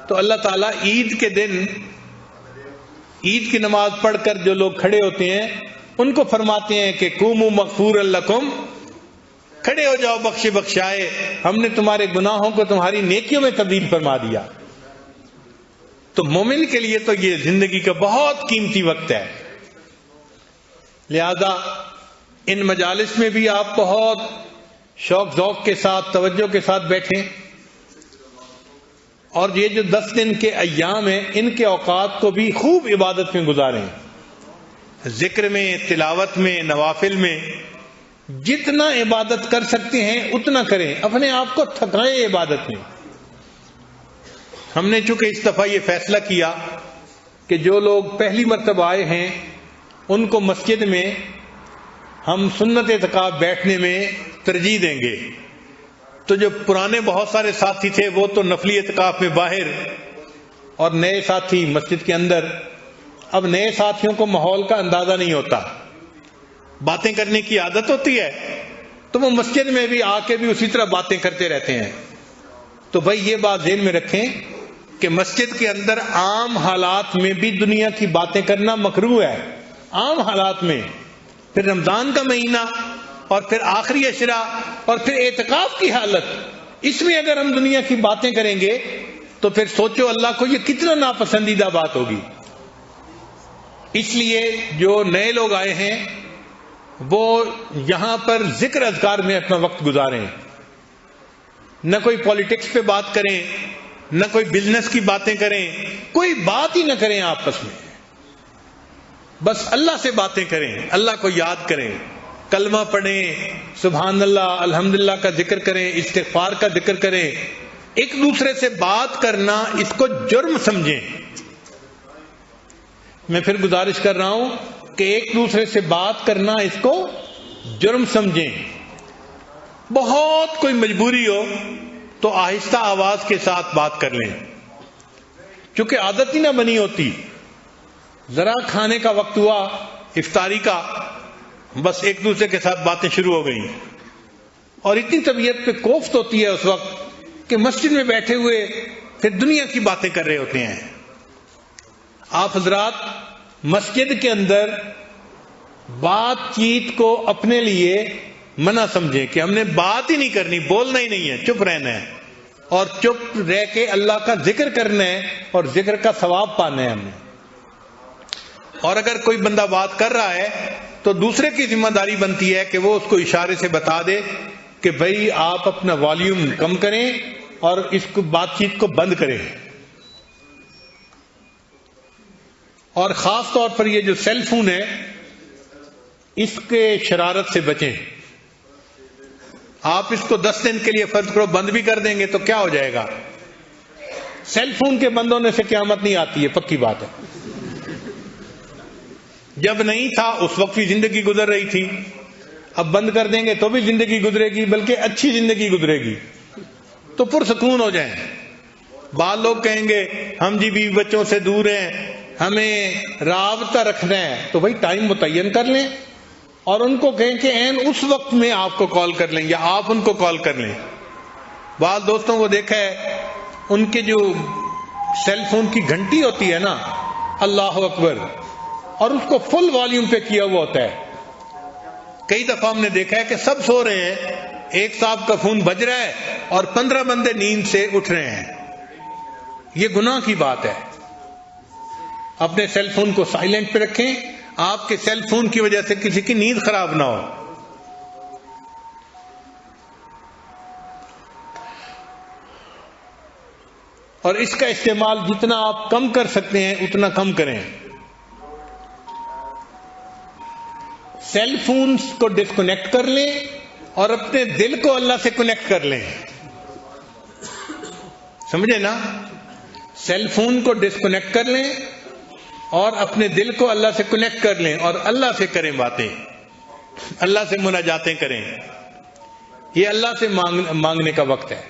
تو اللہ تعالیٰ عید کے دن عید کی نماز پڑھ کر جو لوگ کھڑے ہوتے ہیں ان کو فرماتے ہیں کہ قوموا مغفورا لکم، کھڑے ہو جاؤ بخشے بخشائے، ہم نے تمہارے گناہوں کو تمہاری نیکیوں میں تبدیل فرما دیا. تو مومن کے لیے تو یہ زندگی کا بہت قیمتی وقت ہے. لہذا ان مجالس میں بھی آپ بہت شوق ذوق کے ساتھ توجہ کے ساتھ بیٹھیں، اور یہ جو 10 دن کے ایام ہیں ان کے اوقات کو بھی خوب عبادت میں گزاریں، ذکر میں، تلاوت میں، نوافل میں. جتنا عبادت کر سکتے ہیں اتنا کریں، اپنے آپ کو تھکائیں عبادت میں. ہم نے چونکہ اس دفعہ یہ فیصلہ کیا کہ جو لوگ پہلی مرتبہ آئے ہیں ان کو مسجد میں ہم سنت اعتکاف بیٹھنے میں ترجیح دیں گے. تو جو پرانے بہت سارے ساتھی تھے وہ تو نفلی اعتکاف میں باہر، اور نئے ساتھی مسجد کے اندر. اب نئے ساتھیوں کو ماحول کا اندازہ نہیں ہوتا، باتیں کرنے کی عادت ہوتی ہے تو وہ مسجد میں بھی آ کے بھی اسی طرح باتیں کرتے رہتے ہیں. تو بھائی یہ بات ذہن میں رکھیں کہ مسجد کے اندر عام حالات میں بھی دنیا کی باتیں کرنا مکروہ ہے، عام حالات میں. پھر رمضان کا مہینہ اور پھر آخری عشرہ اور پھر اعتکاف کی حالت، اس میں اگر ہم دنیا کی باتیں کریں گے تو پھر سوچو اللہ کو یہ کتنا ناپسندیدہ بات ہوگی. اس لیے جو نئے لوگ آئے ہیں وہ یہاں پر ذکر اذکار میں اپنا وقت گزاریں، نہ کوئی پالیٹکس پہ بات کریں، نہ کوئی بزنس کی باتیں کریں، کوئی بات ہی نہ کریں آپس میں. بس اللہ سے باتیں کریں، اللہ کو یاد کریں، کلمہ پڑھیں، سبحان اللہ الحمدللہ کا ذکر کریں، استغفار کا ذکر کریں. ایک دوسرے سے بات کرنا اس کو جرم سمجھیں. میں پھر گزارش کر رہا ہوں کہ ایک دوسرے سے بات کرنا اس کو جرم سمجھیں. بہت کوئی مجبوری ہو تو آہستہ آواز کے ساتھ بات کر لیں، چونکہ عادت ہی نہ بنی ہوتی. ذرا کھانے کا وقت ہوا افطاری کا، بس ایک دوسرے کے ساتھ باتیں شروع ہو گئیں، اور اتنی طبیعت پہ کوفت ہوتی ہے اس وقت کہ مسجد میں بیٹھے ہوئے پھر دنیا کی باتیں کر رہے ہوتے ہیں. آپ حضرات مسجد کے اندر بات چیت کو اپنے لیے منع سمجھیں کہ ہم نے بات ہی نہیں کرنی، بولنا ہی نہیں ہے، چپ رہنا ہے، اور چپ رہ کے اللہ کا ذکر کرنا ہے اور ذکر کا ثواب پانا ہے ہم نے. اور اگر کوئی بندہ بات کر رہا ہے تو دوسرے کی ذمہ داری بنتی ہے کہ وہ اس کو اشارے سے بتا دے کہ بھائی آپ اپنا والیوم کم کریں اور اس کو بات چیت کو بند کریں. اور خاص طور پر یہ جو سیل فون ہے اس کے شرارت سے بچیں. آپ اس کو 10 دن کے لیے فرض کرو بند بھی کر دیں گے تو کیا ہو جائے گا؟ سیل فون کے بند ہونے سے قیامت نہیں آتی ہے، پکی بات ہے. جب نہیں تھا اس وقت بھی زندگی گزر رہی تھی، اب بند کر دیں گے تو بھی زندگی گزرے گی، بلکہ اچھی زندگی گزرے گی. تو پرسکون ہو جائیں. بعض لوگ کہیں گے ہم جی بیوی بچوں سے دور ہیں، ہمیں رابطہ رکھنا ہے، تو بھائی ٹائم متعین کر لیں اور ان کو کہیں کہ این اس وقت میں آپ کو کال کر لیں یا آپ ان کو کال کر لیں. بعض دوستوں کو دیکھا ہے ان کے جو سیل فون کی گھنٹی ہوتی ہے نا، اللہ اکبر، اور اس کو فل والیوم پہ کیا ہوا ہوتا ہے. کئی دفعہ ہم نے دیکھا ہے کہ سب سو رہے ہیں، ایک صاحب کا فون بج رہا ہے اور 15 بندے نیند سے اٹھ رہے ہیں. یہ گناہ کی بات ہے. اپنے سیل فون کو سائلنٹ پہ رکھیں، آپ کے سیل فون کی وجہ سے کسی کی نیند خراب نہ ہو. اور اس کا استعمال جتنا آپ کم کر سکتے ہیں اتنا کم کریں. سیل فونز کو ڈسکنیکٹ کر لیں اور اپنے دل کو اللہ سے کنیکٹ کر لیں. سمجھے نا؟ سیل فون کو ڈسکنیکٹ کر لیں اور اپنے دل کو اللہ سے کنیکٹ کر لیں اور اللہ سے کریں باتیں، اللہ سے مناجاتیں کریں. یہ اللہ سے مانگنے کا وقت ہے.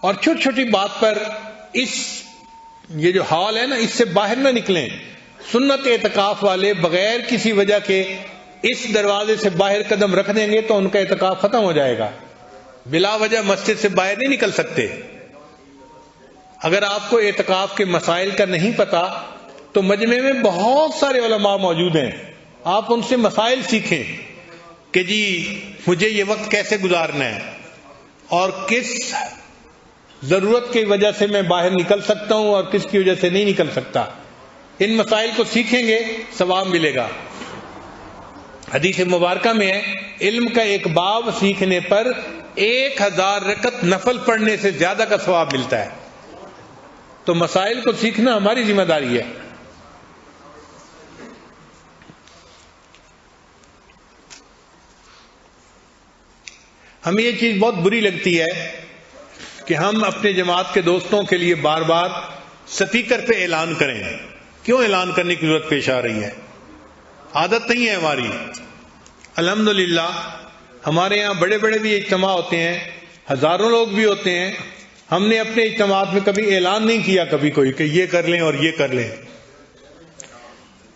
اور چھوٹی چھوٹی بات پر یہ جو حال ہے نا، اس سے باہر نہ نکلیں. سنت اعتکاف والے بغیر کسی وجہ کے اس دروازے سے باہر قدم رکھ دیں گے تو ان کا اعتکاف ختم ہو جائے گا، بلا وجہ مسجد سے باہر نہیں نکل سکتے۔ اگر آپ کو اعتکاف کے مسائل کا نہیں پتا تو مجمع میں بہت سارے علماء موجود ہیں، آپ ان سے مسائل سیکھیں کہ جی مجھے یہ وقت کیسے گزارنا ہے اور کس ضرورت کی وجہ سے میں باہر نکل سکتا ہوں اور کس کی وجہ سے نہیں نکل سکتا۔ ان مسائل کو سیکھیں گے ثواب ملے گا۔ حدیث مبارکہ میں ہے علم کا ایک باب سیکھنے پر 1000 رکعت نفل پڑھنے سے زیادہ کا ثواب ملتا ہے۔ تو مسائل کو سیکھنا ہماری ذمہ داری ہے۔ ہمیں یہ چیز بہت بری لگتی ہے کہ ہم اپنے جماعت کے دوستوں کے لیے بار بار سپیکر پہ اعلان کریں۔ کیوں اعلان کرنے کی ضرورت پیش آ رہی ہے؟ عادت نہیں ہے ہماری۔ الحمدللہ ہمارے یہاں بڑے بڑے بھی اجتماع ہوتے ہیں، ہزاروں لوگ بھی ہوتے ہیں، ہم نے اپنے اجتماعات میں کبھی اعلان نہیں کیا کبھی کوئی کہ یہ کر لیں اور یہ کر لیں۔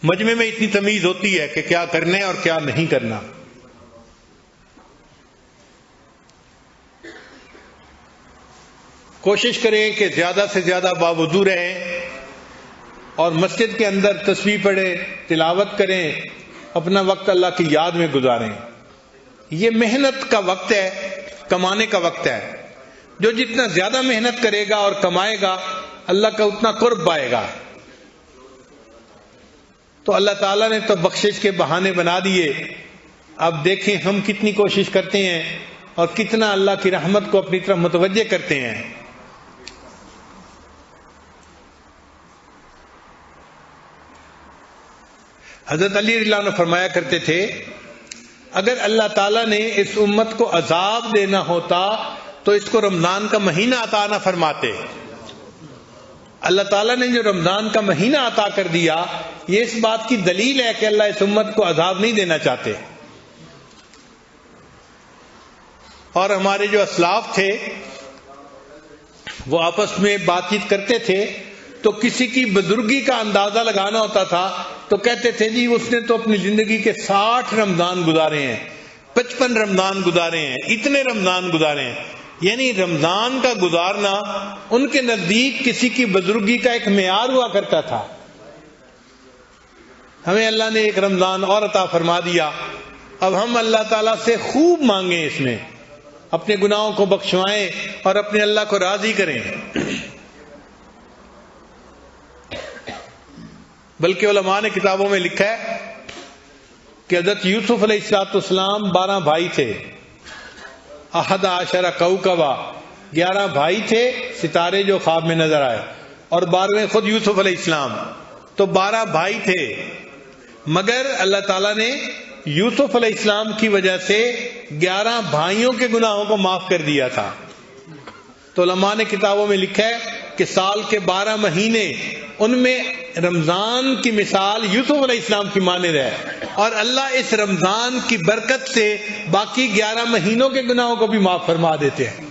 مجمع میں اتنی تمیز ہوتی ہے کہ کیا کرنا ہے اور کیا نہیں کرنا۔ کوشش کریں کہ زیادہ سے زیادہ باوضو رہیں اور مسجد کے اندر تسبیح پڑھیں، تلاوت کریں، اپنا وقت اللہ کی یاد میں گزاریں۔ یہ محنت کا وقت ہے، کمانے کا وقت ہے۔ جو جتنا زیادہ محنت کرے گا اور کمائے گا اللہ کا اتنا قرب پائے گا۔ تو اللہ تعالیٰ نے تو بخشش کے بہانے بنا دیے، اب دیکھیں ہم کتنی کوشش کرتے ہیں اور کتنا اللہ کی رحمت کو اپنی طرف متوجہ کرتے ہیں۔ حضرت علی رضی اللہ عنہ فرمایا کرتے تھے اگر اللہ تعالیٰ نے اس امت کو عذاب دینا ہوتا تو اس کو رمضان کا مہینہ عطا نہ فرماتے۔ اللہ تعالیٰ نے جو رمضان کا مہینہ عطا کر دیا یہ اس بات کی دلیل ہے کہ اللہ اس امت کو عذاب نہیں دینا چاہتے۔ اور ہمارے جو اسلاف تھے وہ آپس میں بات چیت کرتے تھے تو کسی کی بزرگی کا اندازہ لگانا ہوتا تھا تو کہتے تھے جی اس نے تو اپنی زندگی کے 60 رمضان گزارے ہیں، 55 رمضان گزارے ہیں، اتنے رمضان گزارے ہیں۔ یعنی رمضان کا گزارنا ان کے نزدیک کسی کی بزرگی کا ایک معیار ہوا کرتا تھا۔ ہمیں اللہ نے ایک رمضان اور عطا فرما دیا، اب ہم اللہ تعالیٰ سے خوب مانگیں، اس میں اپنے گناہوں کو بخشوائیں اور اپنے اللہ کو راضی کریں۔ بلکہ علماء نے کتابوں میں لکھا ہے کہ حضرت یوسف علیہ السلام 12 بھائی تھے، 11 کوكبا، 11 بھائی تھے، ستارے جو خواب میں نظر آئے، اور 12ویں خود یوسف علیہ السلام، تو 12 بھائی تھے، مگر اللہ تعالیٰ نے یوسف علیہ السلام کی وجہ سے 11 بھائیوں کے گناہوں کو معاف کر دیا تھا۔ تو علماء نے کتابوں میں لکھا ہے کہ سال کے 12 مہینے ان میں رمضان کی مثال یوسف علیہ السلام کی مانند ہے، اور اللہ اس رمضان کی برکت سے باقی 11 مہینوں کے گناہوں کو بھی معاف فرما دیتے ہیں۔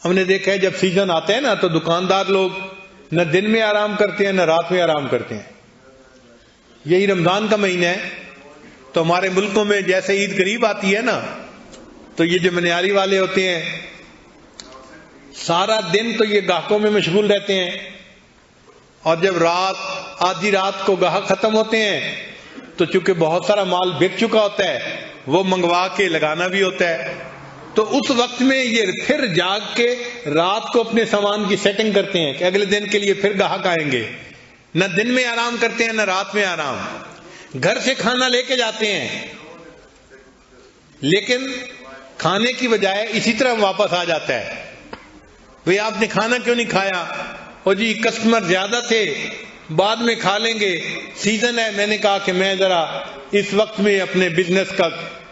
ہم نے دیکھا ہے جب سیزن آتا ہے نا تو دکاندار لوگ نہ دن میں آرام کرتے ہیں نہ رات میں آرام کرتے ہیں۔ یہی رمضان کا مہینہ ہے تو ہمارے ملکوں میں جیسے عید قریب آتی ہے نا تو یہ جو منیاری والے ہوتے ہیں سارا دن تو یہ گاہکوں میں مشغول رہتے ہیں، اور جب آدھی رات کو گاہک ختم ہوتے ہیں تو چونکہ بہت سارا مال بک چکا ہوتا ہے وہ منگوا کے لگانا بھی ہوتا ہے، تو اس وقت میں یہ پھر جاگ کے رات کو اپنے سامان کی سیٹنگ کرتے ہیں کہ اگلے دن کے لیے پھر گاہک آئیں گے۔ نہ دن میں آرام کرتے ہیں نہ رات میں آرام۔ گھر سے کھانا لے کے جاتے ہیں لیکن کھانے کی بجائے اسی طرح واپس آ جاتا ہے، بھئی آپ نے کھانا کیوں نہیں کھایا؟ او جی کسٹمر زیادہ تھے، بعد میں کھا لیں گے، سیزن ہے، میں نے کہا کہ میں ذرا اس وقت میں اپنے بزنس کا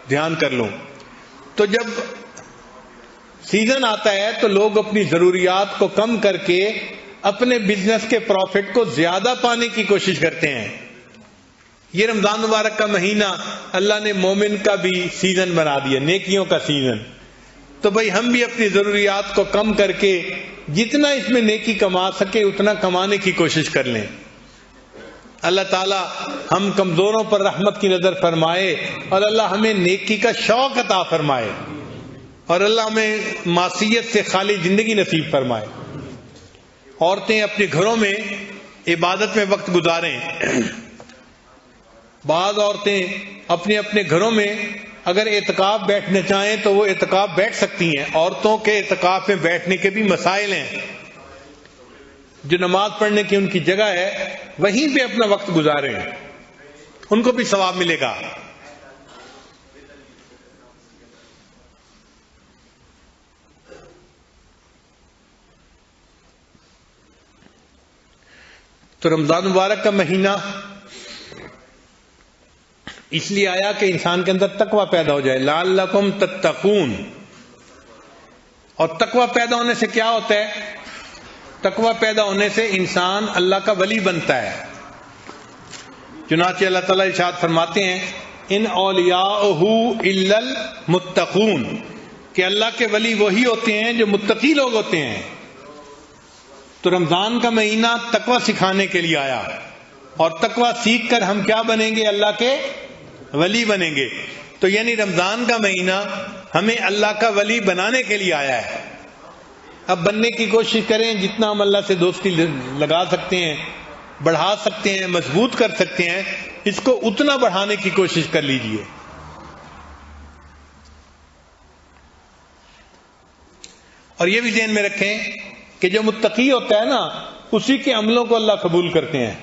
دھیان کر لوں۔ تو جب سیزن آتا ہے تو لوگ اپنی ضروریات کو کم کر کے اپنے بزنس کے پروفٹ کو زیادہ پانے کی کوشش کرتے ہیں۔ یہ رمضان مبارک کا مہینہ اللہ نے مومن کا بھی سیزن بنا دیا، نیکیوں کا سیزن۔ تو بھائی ہم بھی اپنی ضروریات کو کم کر کے جتنا اس میں نیکی کما سکے اتنا کمانے کی کوشش کر لیں. اللہ تعالی ہم کمزوروں پر رحمت کی نظر فرمائے اور اللہ ہمیں نیکی کا شوق عطا فرمائے اور اللہ ہمیں معصیت سے خالی زندگی نصیب فرمائے. عورتیں اپنے گھروں میں عبادت میں وقت گزاریں. بعض عورتیں اپنے اپنے گھروں میں اگر اعتکاف بیٹھنا چاہیں تو وہ اعتکاف بیٹھ سکتی ہیں. عورتوں کے اعتکاف میں بیٹھنے کے بھی مسائل ہیں. جو نماز پڑھنے کی ان کی جگہ ہے وہیں پہ اپنا وقت گزاریں, ان کو بھی ثواب ملے گا. تو رمضان مبارک کا مہینہ اس لیے آیا کہ انسان کے اندر تقوی پیدا ہو جائے, لعلکم تتقون. اور تقوی پیدا ہونے سے کیا ہوتا ہے؟ تقوی پیدا ہونے سے انسان اللہ کا ولی بنتا ہے. چنانچہ اللہ تعالیٰ ارشاد فرماتے ہیں ان اولیاءہ الا المتقون, کہ اللہ کے ولی وہی ہوتے ہیں جو متقی لوگ ہوتے ہیں. تو رمضان کا مہینہ تقوی سکھانے کے لیے آیا, اور تقوی سیکھ کر ہم کیا بنیں گے؟ اللہ کے ولی بنیں گے. تو یعنی رمضان کا مہینہ ہمیں اللہ کا ولی بنانے کے لیے آیا ہے. اب بننے کی کوشش کریں, جتنا ہم اللہ سے دوستی لگا سکتے ہیں, بڑھا سکتے ہیں, مضبوط کر سکتے ہیں, اس کو اتنا بڑھانے کی کوشش کر لیجئے. اور یہ بھی ذہن میں رکھیں کہ جو متقی ہوتا ہے نا اسی کے عملوں کو اللہ قبول کرتے ہیں.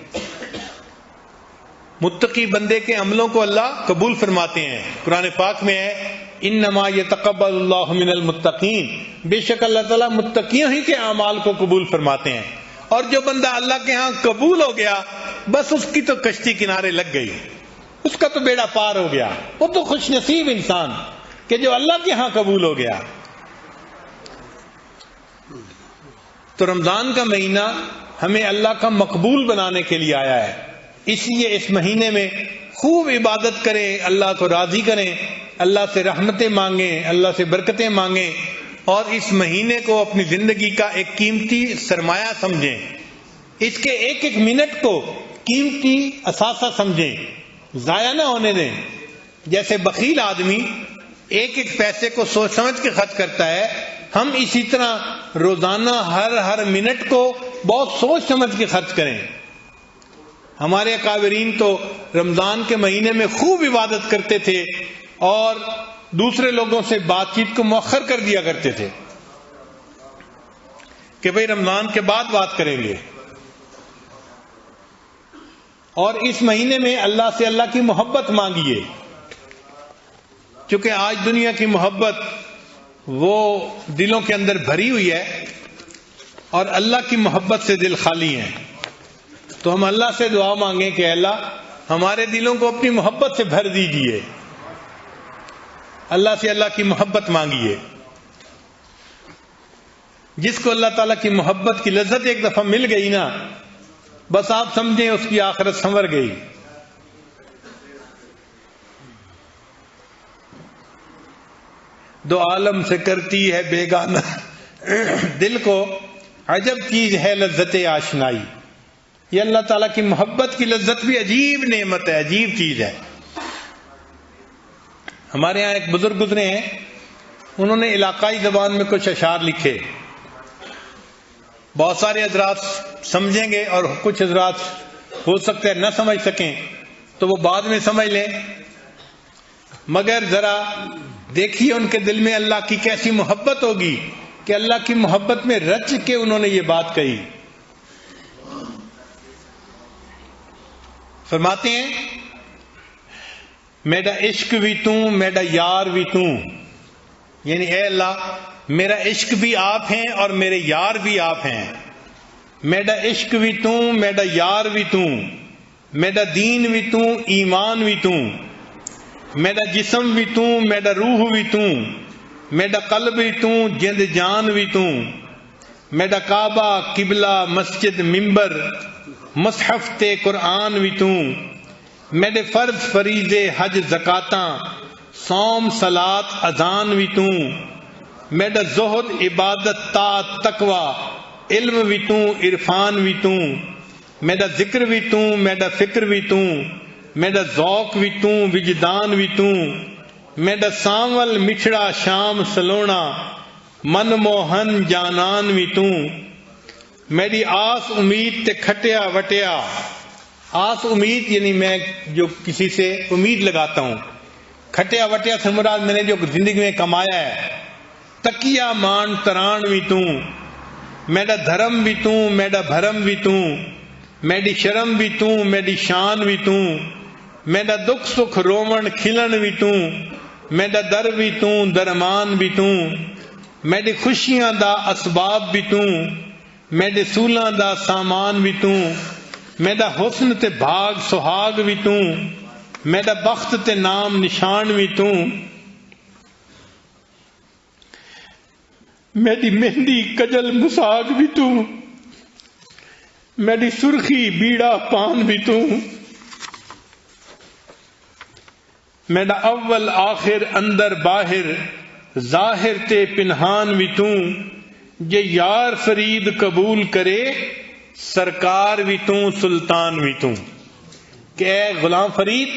متقی بندے کے عملوں کو اللہ قبول فرماتے ہیں. قرآن پاک میں ہے انما یتقبل اللہ من المتقین, بے شک اللہ تعالیٰ متقیوں ہی کے اعمال کو قبول فرماتے ہیں. اور جو بندہ اللہ کے ہاں قبول ہو گیا بس اس کی تو کشتی کنارے لگ گئی, اس کا تو بیڑا پار ہو گیا. وہ تو خوش نصیب انسان کہ جو اللہ کے ہاں قبول ہو گیا. تو رمضان کا مہینہ ہمیں اللہ کا مقبول بنانے کے لیے آیا ہے. اس لیے اس مہینے میں خوب عبادت کریں, اللہ کو راضی کریں, اللہ سے رحمتیں مانگیں, اللہ سے برکتیں مانگیں, اور اس مہینے کو اپنی زندگی کا ایک قیمتی سرمایہ سمجھیں. اس کے ایک ایک منٹ کو قیمتی اثاثہ سمجھیں, ضائع نہ ہونے دیں. جیسے بخیل آدمی ایک ایک پیسے کو سوچ سمجھ کے خرچ کرتا ہے, ہم اسی طرح روزانہ ہر منٹ کو بہت سوچ سمجھ کے خرچ کریں. ہمارے اکابرین تو رمضان کے مہینے میں خوب عبادت کرتے تھے اور دوسرے لوگوں سے بات چیت کو مؤخر کر دیا کرتے تھے کہ بھئی رمضان کے بعد بات کریں گے. اور اس مہینے میں اللہ سے اللہ کی محبت مانگیے, چونکہ آج دنیا کی محبت وہ دلوں کے اندر بھری ہوئی ہے اور اللہ کی محبت سے دل خالی ہیں. تو ہم اللہ سے دعا مانگیں کہ اللہ ہمارے دلوں کو اپنی محبت سے بھر دیجیے. اللہ سے اللہ کی محبت مانگیے. جس کو اللہ تعالیٰ کی محبت کی لذت ایک دفعہ مل گئی نا, بس آپ سمجھیں اس کی آخرت سنور گئی. دو عالم سے کرتی ہے بیگانہ دل کو عجب چیز ہے لذت آشنائی. یہ اللہ تعالیٰ کی محبت کی لذت بھی عجیب نعمت ہے, عجیب چیز ہے. ہمارے ہاں ایک بزرگ گزرے ہیں, انہوں نے علاقائی زبان میں کچھ اشعار لکھے. بہت سارے حضرات سمجھیں گے اور کچھ حضرات ہو سکتا ہے نہ سمجھ سکیں, تو وہ بعد میں سمجھ لیں. مگر ذرا دیکھیے ان کے دل میں اللہ کی کیسی محبت ہوگی کہ اللہ کی محبت میں رچ کے انہوں نے یہ بات کہی. فرماتے ہیں میرا عشق بھی تو, میرا یار بھی تو, یعنی اے اللہ میرا عشق بھی آپ ہیں اور میرے یار بھی آپ ہیں. میرا عشق بھی تو, میرا یار بھی تو, میرا دین بھی تو, ایمان بھی تو, میرا جسم بھی تو, میرا روح بھی تو, میرا قلب بھی تو, جند جان بھی تو, میرا کعبہ قبلہ مسجد ممبر مصحف تے قرآن بھی تو, میرے فرض فریضے حج زکاتاں صوم صلات اذان بھی تو, میڈا زہد عبادت طاعت تقوی علم بھی تو عرفان بھی تو میڈا ذکر بھی تو میڈا فکر بھی تو میڈا ذوق بھی تو وجدان بھی تو میڈا سانول مٹھڑا شام سلونا من موہن جانان بھی تو میری آس امید تے کھٹیا وٹیا آس امید یعنی میں جو کسی سے امید لگاتا ہوں، کھٹیا وٹیا سے مراد میں نے جو زندگی میں کمایا ہے، تکیا مان تران بھی تو میڈا دھرم بھی تو میڈا بھرم بھی تو میڈی شرم بھی تو میڈی شان بھی تو میڈا دکھ سکھ رومن کھلن بھی تو میڈا در بھی تو درمان بھی تو میڈی خوشیاں دا اسباب بھی تو میڈے سولاں دا سامان بھی تو میڈا حسن تے بھاگ سہاگ بھی تو میڈا بخت تے نام نشان بھی تو میری مہندی کجل مساگ بھی تو میری سرخی بیڑا پان بھی تو میرا اول آخر اندر باہر ظاہر تے پنہان بھی تو یہ یار فرید قبول کرے سرکار بھی تو سلطان بھی تو کہ اے غلام فرید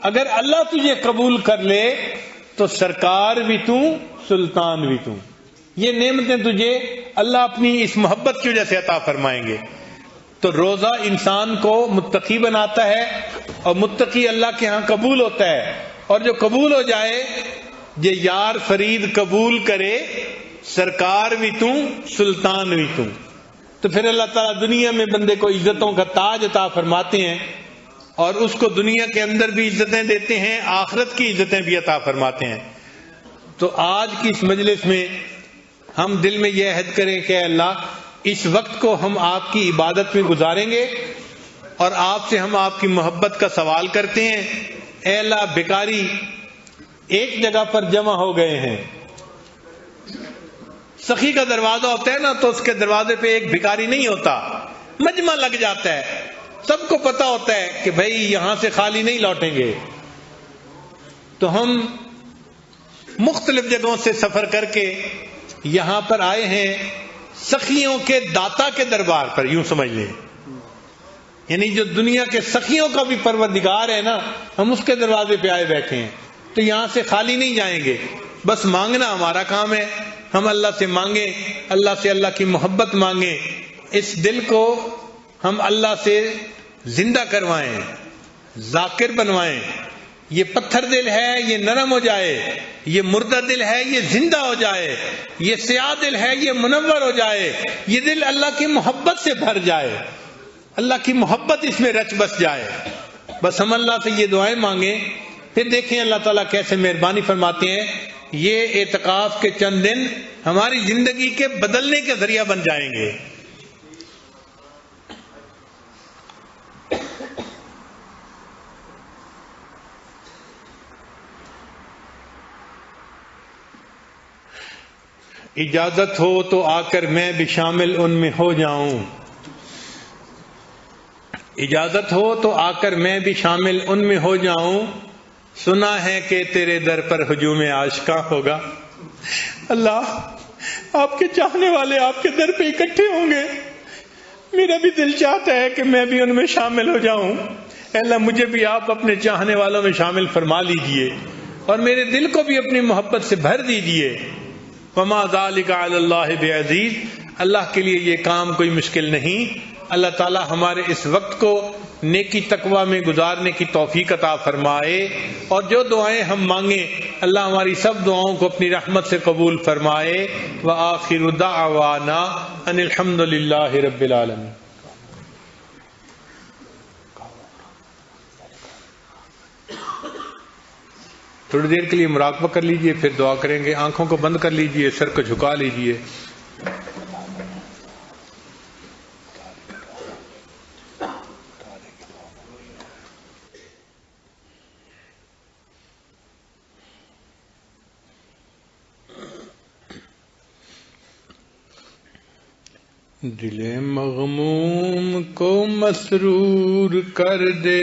اگر اللہ تجھے قبول کر لے تو سرکار بھی تو سلطان بھی تو، یہ نعمتیں تجھے اللہ اپنی اس محبت کی وجہ سے عطا فرمائیں گے۔ تو روزہ انسان کو متقی بناتا ہے اور متقی اللہ کے ہاں قبول ہوتا ہے، اور جو قبول ہو جائے یہ یار فرید قبول کرے سرکار بھی تو سلطان بھی تو پھر اللہ تعالیٰ دنیا میں بندے کو عزتوں کا تاج عطا فرماتے ہیں اور اس کو دنیا کے اندر بھی عزتیں دیتے ہیں، آخرت کی عزتیں بھی عطا فرماتے ہیں۔ تو آج کی اس مجلس میں ہم دل میں یہ عہد کریں کہ اے اللہ اس وقت کو ہم آپ کی عبادت میں گزاریں گے اور آپ سے ہم آپ کی محبت کا سوال کرتے ہیں۔ اے اللہ بھکاری ایک جگہ پر جمع ہو گئے ہیں، سخی کا دروازہ ہوتا ہے نا تو اس کے دروازے پہ ایک بھکاری نہیں ہوتا، مجمع لگ جاتا ہے، سب کو پتا ہوتا ہے کہ بھائی یہاں سے خالی نہیں لوٹیں گے۔ تو ہم مختلف جگہوں سے سفر کر کے یہاں پر آئے ہیں سخیوں کے داتا کے دربار پر، یوں سمجھ لیں، یعنی جو دنیا کے سخیوں کا بھی پروردگار ہے نا، ہم اس کے دروازے پہ آئے بیٹھے ہیں۔ تو یہاں سے خالی نہیں جائیں گے، بس مانگنا ہمارا کام ہے، ہم اللہ سے مانگیں، اللہ سے اللہ کی محبت مانگیں، اس دل کو ہم اللہ سے زندہ کروائیں، ذاکر بنوائیں۔ یہ پتھر دل ہے یہ نرم ہو جائے، یہ مردہ دل ہے یہ زندہ ہو جائے، یہ سیاہ دل ہے یہ منور ہو جائے، یہ دل اللہ کی محبت سے بھر جائے، اللہ کی محبت اس میں رچ بس جائے۔ بس ہم اللہ سے یہ دعائیں مانگیں، پھر دیکھیں اللہ تعالیٰ کیسے مہربانی فرماتے ہیں۔ یہ اعتکاف کے چند دن ہماری زندگی کے بدلنے کے ذریعہ بن جائیں گے۔ اجازت ہو تو آ کر میں بھی شامل ان میں ہو جاؤں، اجازت ہو تو آ کر میں بھی شامل ان میں ہو جاؤں، سنا ہے کہ تیرے در پر ہجوم عاشقاں ہوگا۔ اللہ آپ کے چاہنے والے آپ کے در پہ اکٹھے ہوں گے، میرا بھی دل چاہتا ہے کہ میں بھی ان میں شامل ہو جاؤں۔ اے اللہ مجھے بھی آپ اپنے چاہنے والوں میں شامل فرما لیجئے اور میرے دل کو بھی اپنی محبت سے بھر دیجئے۔ وما ذالک علی اللہ بعزیز، اللہ کے لیے یہ کام کوئی مشکل نہیں۔ اللہ تعالی ہمارے اس وقت کو نیکی تقوی میں گزارنے کی توفیق عطا فرمائے، اور جو دعائیں ہم مانگیں اللہ ہماری سب دعاؤں کو اپنی رحمت سے قبول فرمائے۔ وآخر دعوانا ان الحمد للہ رب العالمین۔ تھوڑی دیر کے لیے مراقبہ کر لیجئے، پھر دعا کریں گے۔ آنکھوں کو بند کر لیجئے، سر کو جھکا لیجئے۔ دل مغموم کو مسرور کر دے،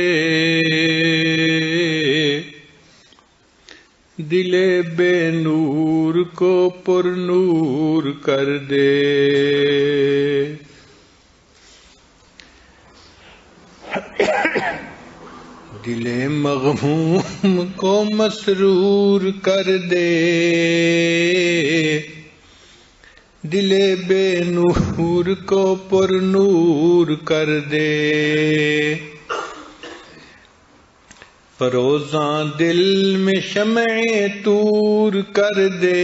دل بے نور کو پر نور کر دے، دل مغموم کو مسرور کر دے، دل بے نور کو پر نور کر دے، فروزاں دل میں شمع طور کر دے،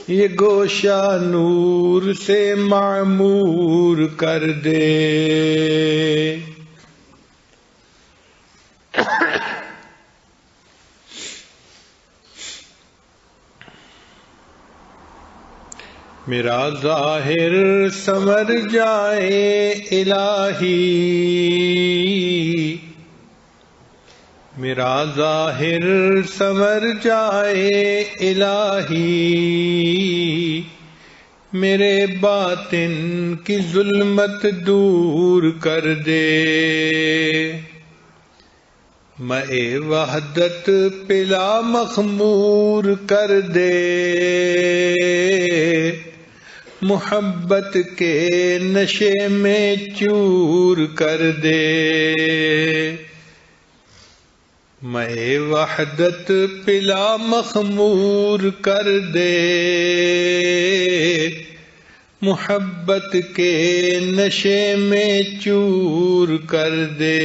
یہ گوشہ نور سے معمور کر دے، میرا ظاہر سنور جائے الہی، میرا ظاہر سنور جائے الہی، میرے باطن کی ظلمت دور کر دے، مے وحدت پلا مخمور کر دے، محبت کے نشے میں چور کر دے، مے وحدت پلا مخمور کر دے، محبت کے نشے میں چور کر دے،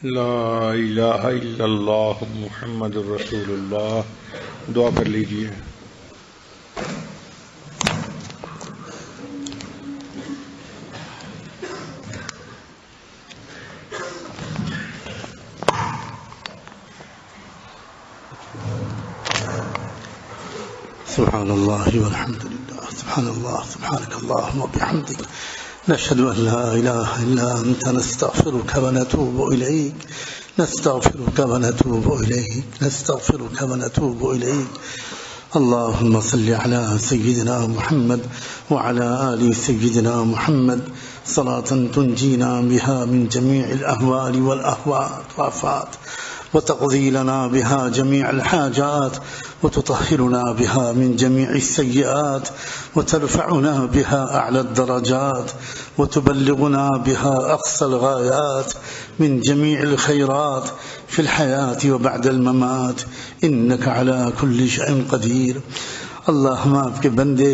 لا الہ الا اللہ محمد الرسول اللہ۔ دعا کر لیجیے۔ سبحان اللہ والحمد للہ، سبحان اللہ، سبحانک اللہم وبحمدک، نشهد أن لا إله إلا أنت، نستغفرك ونتوب إليك، نستغفرك ونتوب إليك، نستغفرك ونتوب إليك. اللهم صل على سيدنا محمد وعلى آل سيدنا محمد صلاة تنجينا بها من جميع الأهوال والآفات، وتقضي لنا بها جميع الحاجات، وتطهرنا بها من جميع السيئات، وترفعنا بها أعلى الدرجات، وتبلغنا بها أقصى الغايات من جميع الخيرات في الحياة وبعد الممات، إنك على كل شيء قدير. اللہ ہم آپ کے بندے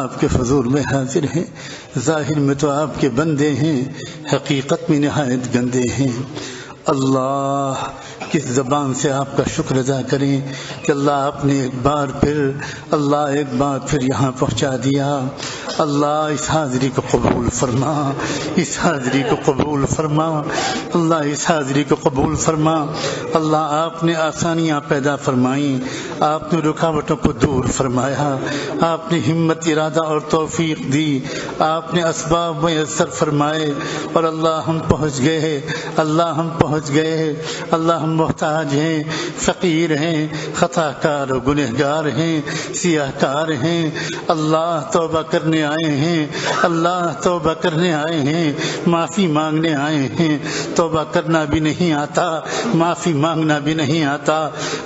آپ کے حضور میں حاضر ہیں، ظاہر میں تو آپ کے بندے ہیں، حقیقت میں نہایت گندے ہیں۔ اللہ کس زبان سے آپ کا شکر ادا کریں کہ اللہ آپ نے ایک بار پھر یہاں پہنچا دیا۔ اللہ اس حاضری کو قبول فرما، اس حاضری کو قبول فرما، اللہ اس حاضری کو قبول فرما۔ اللہ آپ نے آسانیاں پیدا فرمائیں، آپ نے رکاوٹوں کو دور فرمایا، آپ نے ہمت، ارادہ اور توفیق دی، آپ نے اسباب میسر فرمائے، اور اللہ ہم پہنچ گئے، اللہ ہم پہنچ گئے، اللہ ہم محتاج ہیں، فقیر ہیں، خطا کار و گنہگار ہیں، سیاہ کار ہیں۔ اللہ توبہ کرنے آئے ہیں، اللہ توبہ کرنے آئے ہیں، معافی مانگنے آئے ہیں۔ توبہ کرنا بھی نہیں آتا، معافی مانگنا بھی نہیں آتا۔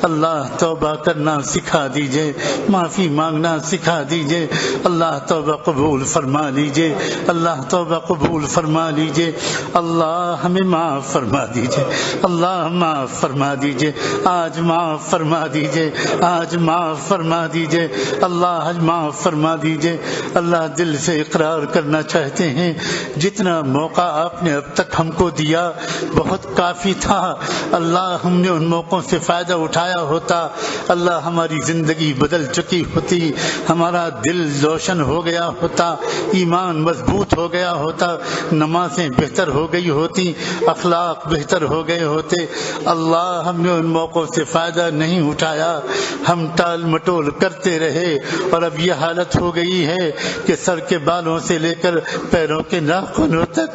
اللہ توبہ کرنا سکھا دیجئے، معافی مانگنا سکھا دیجئے۔ اللہ توبہ قبول فرما لیجئے، اللہ توبہ قبول فرما لیجئے۔ اللہ ہمیں معاف فرما دیجئے، اللہ معاف فرما دیجئے، آج معاف فرما دیجئے، آج معاف فرما دیجئے، اللہ آج معاف فرما دیجئے۔ اللہ دل سے اقرار کرنا چاہتے ہیں جتنا موقع آپ نے اب تک ہم کو دیا بہت کافی تھا۔ اللہ ہم نے ان موقعوں سے فائدہ اٹھایا ہوتا، اللہ ہماری زندگی بدل چکی ہوتی، ہمارا دل روشن ہو گیا ہوتا، ایمان مضبوط ہو گیا ہوتا، نمازیں بہتر ہو گئی ہوتی، اخلاق بہتر ہو گئے ہوتے۔ اللہ ہم نے ان موقعوں سے فائدہ نہیں اٹھایا، ہم ٹال مٹول کرتے رہے، اور اب یہ حالت ہو گئی ہے کہ سر کے بالوں سے لے کر پیروں کے ناخنوں تک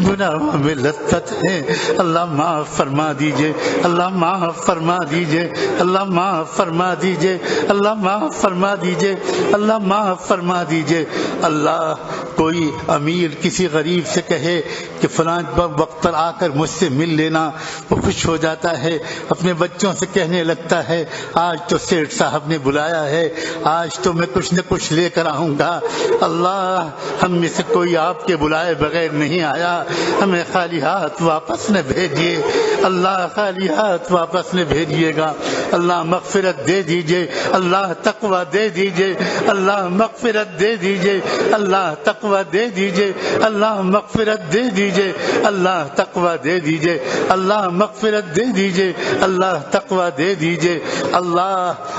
گناہوں میں لطفت ہیں. اللہ معاف فرما دیجئے, اللہ معاف فرما دیجئے, اللہ معاف فرما دیجئے, اللہ معاف فرما دیجئے, اللہ معاف فرما دیجئے. اللہ کوئی امیر کسی غریب سے کہے کہ فلاں وقت پر آ کر مجھ سے مل لینا, وہ خوش ہو جاتا ہے, اپنے بچوں سے کہنے لگتا ہے آج تو سیٹھ صاحب نے بلایا ہے, آج تو میں کچھ نہ کچھ لے کر آؤں گا. اللہ ہم میں سے کوئی آپ کے بلائے بغیر نہیں آیا, ہمیں خالی ہاتھ واپس نہ بھیجیے. اللہ خالی ہاتھ واپس نہ بھیجیے گا. اللہ مغفرت دے دیجئے, اللہ تقوی دے دیجئے, اللہ مغفرت دے دیجئے, اللہ تقوی دے دیجئے, اللہ مغفرت دے دیجئے, اللہ تقوی دے دیجئے, اللہ مغفرت دے دیجئے, اللہ تقوی دے دیجئے.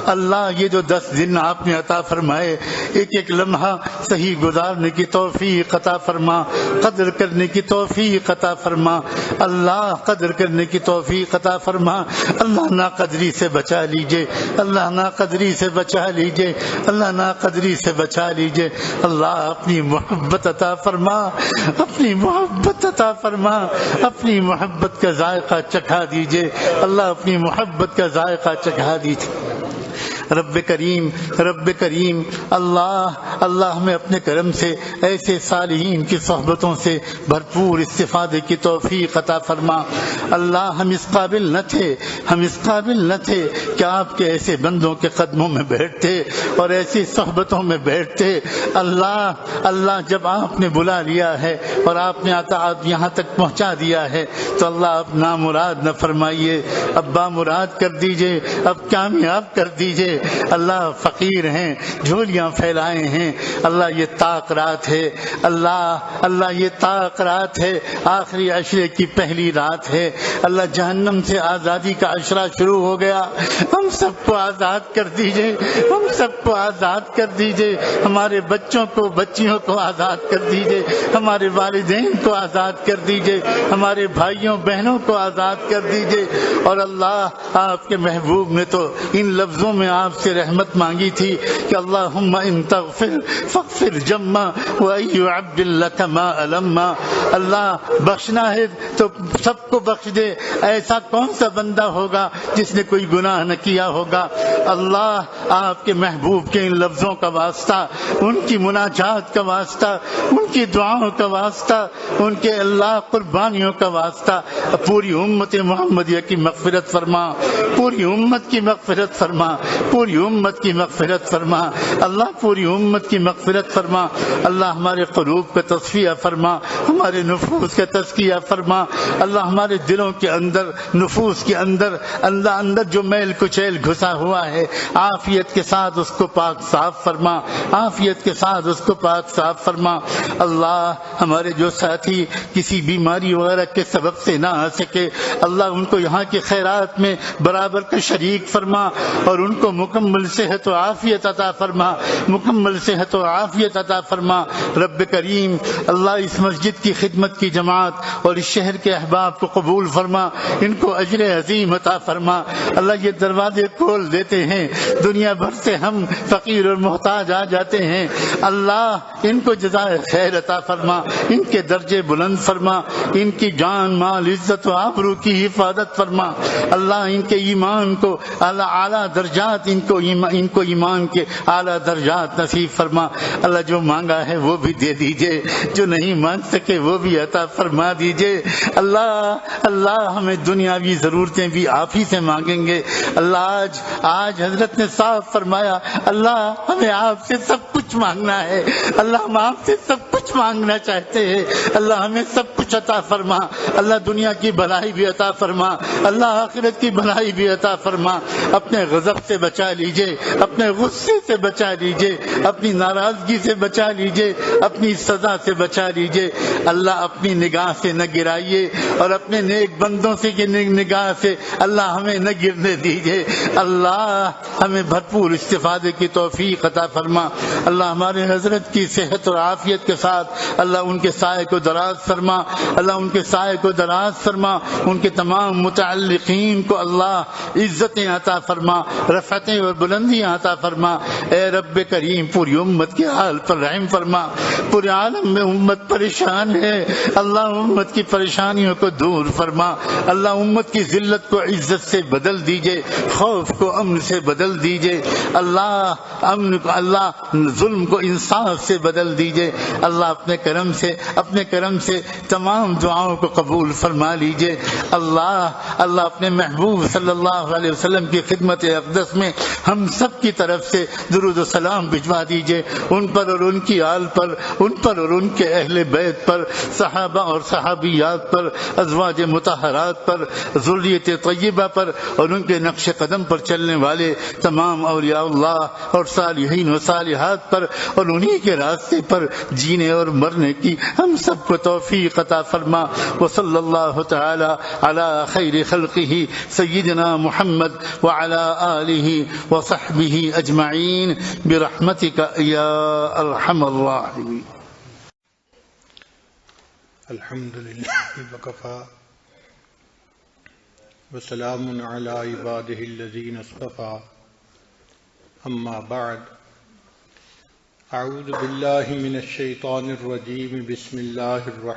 اللہ یہ جو 10 دن آپ نے عطا فرمائے, ایک ایک لمحہ صحیح گزارنے کی توفیق عطا فرما, قدر کرنے کی توفیق عطا فرما. اللہ قدر کرنے کی توفیق عطا فرما. اللہ ناقدری سے بچا لیجئے, اللہ ناقدری سے بچا لیجئے, اللہ ناقدری سے بچا لیجئے. اللہ اپنی محبت عطا فرما, اپنی محبت عطا فرما, اپنی محبت کا ذائقہ چکھا دیجئے. اللہ اپنی محبت کا ذائقہ چکھا دیجئے. رب کریم, رب کریم, اللہ ہمیں اپنے کرم سے ایسے صالحین کی صحبتوں سے بھرپور استفادے کی توفیق عطا فرما. اللہ ہم اس قابل نہ تھے کہ آپ کے ایسے بندوں کے قدموں میں بیٹھتے اور ایسی صحبتوں میں بیٹھتے. اللہ جب آپ نے بلا لیا ہے اور آپ نے یہاں تک پہنچا دیا ہے تو اللہ اب نامراد نہ فرمائیے, اب بامراد کر دیجئے, اب کامیاب کر دیجئے. اللہ فقیر ہیں, جھولیاں پھیلائے ہیں. اللہ یہ طاق رات ہے, اللہ یہ طاق رات ہے, آخری عشرے کی پہلی رات ہے. اللہ جہنم سے آزادی کا عشرہ شروع ہو گیا. ہم سب کو آزاد کر دیجئے, ہم سب کو آزاد کر دیجئے. ہمارے بچوں کو, بچیوں کو آزاد کر دیجئے, ہمارے والدین کو آزاد کر دیجئے, ہمارے بھائیوں بہنوں کو آزاد کر دیجئے. اور اللہ آپ کے محبوب نے تو ان لفظوں میں آپ سے رحمت مانگی تھی کہ اللہم ان تغفر فاغفر جما وای عبد لک ما علما. اللہ بخشنا ہے تو سب کو بخش دے, ایسا کون سا بندہ ہوگا جس نے کوئی گناہ نہ کیا ہوگا. اللہ آپ کے محبوب کے ان لفظوں کا واسطہ, ان کی مناجات کا واسطہ, ان کی دعاؤں کا واسطہ, ان کے اللہ قربانیوں کا واسطہ پوری امت محمدیہ کی مغفرت فرما, پوری امت کی مغفرت فرما, پوری امت کی مغفرت فرما. اللہ پوری امت کی مغفرت فرما. اللہ ہمارے قلوب کا تصفیہ فرما, ہمارے نفوس کا تزکیہ فرما. اللہ ہمارے دلوں کے اندر, نفوس کے اندر, اندر جو میل کچیل گھسا ہوا ہے عافیت کے ساتھ اس کو پاک صاف فرما, عافیت کے ساتھ اس کو پاک صاف فرما. اللہ ہمارے جو ساتھی کسی بیماری وغیرہ کے سبب سے نہ آ سکے, اللہ ان کو یہاں کی خیرات میں برابر کا شریک فرما اور ان کو مکمل صحت و عافیت عطا فرما, مکمل صحت و عافیت عطا فرما. رب کریم اللہ اس مسجد کی خدمت کی جماعت اور اس شہر کے احباب کو قبول فرما, ان کو اجر عظیم عطا فرما. اللہ یہ دروازے کھول دیتے ہیں, دنیا بھر سے ہم فقیر اور محتاج آ جاتے ہیں. اللہ ان کو جزائے خیر عطا فرما, ان کے درجے بلند فرما, ان کی جان مال عزت و آبرو کی حفاظت فرما. اللہ ان کے ایمان کو اعلیٰ درجات, ان کو ایمان کے اعلیٰ درجات نصیب فرما. اللہ جو مانگا ہے وہ بھی دے دیجئے, جو نہیں مانگ سکے وہ بھی عطا فرما دیجئے. اللہ ہمیں دنیاوی ضرورتیں بھی آپ ہی سے مانگیں گے. اللہ آج حضرت نے صاف فرمایا, اللہ ہمیں آپ سے سب کچھ مانگنا ہے. اللہ ہم آپ سے سب کچھ مانگنا چاہتے ہیں. اللہ ہمیں سب کچھ عطا فرما. اللہ دنیا کی بھلائی بھی عطا فرما, اللہ آخرت کی بھلائی بھی عطا فرما. اپنے غضب سے بچا لیجئے, اپنے غصے سے بچا لیجئے, اپنی ناراضگی سے بچا لیجئے, اپنی سزا سے بچا لیجئے. اللہ اپنی نگاہ سے نہ گرائیے اور اپنے نیک بندوں سے کی نگاہ سے اللہ ہمیں نہ گرنے دیجیے۔ اللہ ہمیں بھرپور استفادے کی توفیق عطا فرما۔ اللہ ہمارے حضرت کی صحت اور عافیت کے ساتھ اللہ ان کے سائے کو دراز فرما، اللہ ان کے سائے کو دراز فرما، ان کے تمام متعلقین کو اللہ عزتیں عطا فرما، رفعتیں اور بلندیاں عطا فرما۔ اے رب کریم پوری امت کے حال پر رحم فرما۔ پورے عالم میں امت پریشان ہے، اللہ امت کی پریشانیوں کو دور فرما۔ اللہ امت کی ذلت کو عزت سے بدل دیجئے، خوف کو امن سے بدل دیجئے، اللہ امن کو، اللہ ظلم کو انصاف سے بدل دیجئے۔ اللہ اپنے کرم سے تمام دعاؤں کو قبول فرما لیجئے۔ اللہ اپنے محبوب صلی اللہ علیہ وسلم کی خدمت اقدس میں ہم سب کی طرف سے درود و سلام بھجوا دیجئے، ان پر اور ان کی آل پر، ان پر اور ان کے اہل بیت پر، صحابہ اور صحابیات پر، ازواج مطہرات پر، ذریت طیبہ پر، اور ان کے نقش قدم پر چلنے والے تمام اولیاء اللہ اور صالحین و صالحات پر، اور انہی کے راستے پر جینے اور مرنے کی ہم سب کو توفیق عطا فرما۔ وصلی اللہ تعالی علی خیر خلقہ سیدنا محمد وعلی آلہ وصحبہ اجمعین برحمتک یا ارحم الراحمین۔ الحمدللہ وکفی وسلام علی عبادہ الذین اصطفی، اما بعد، اعوذ باللہ من الشیطان الرجیم، بسم اللہ الرحمن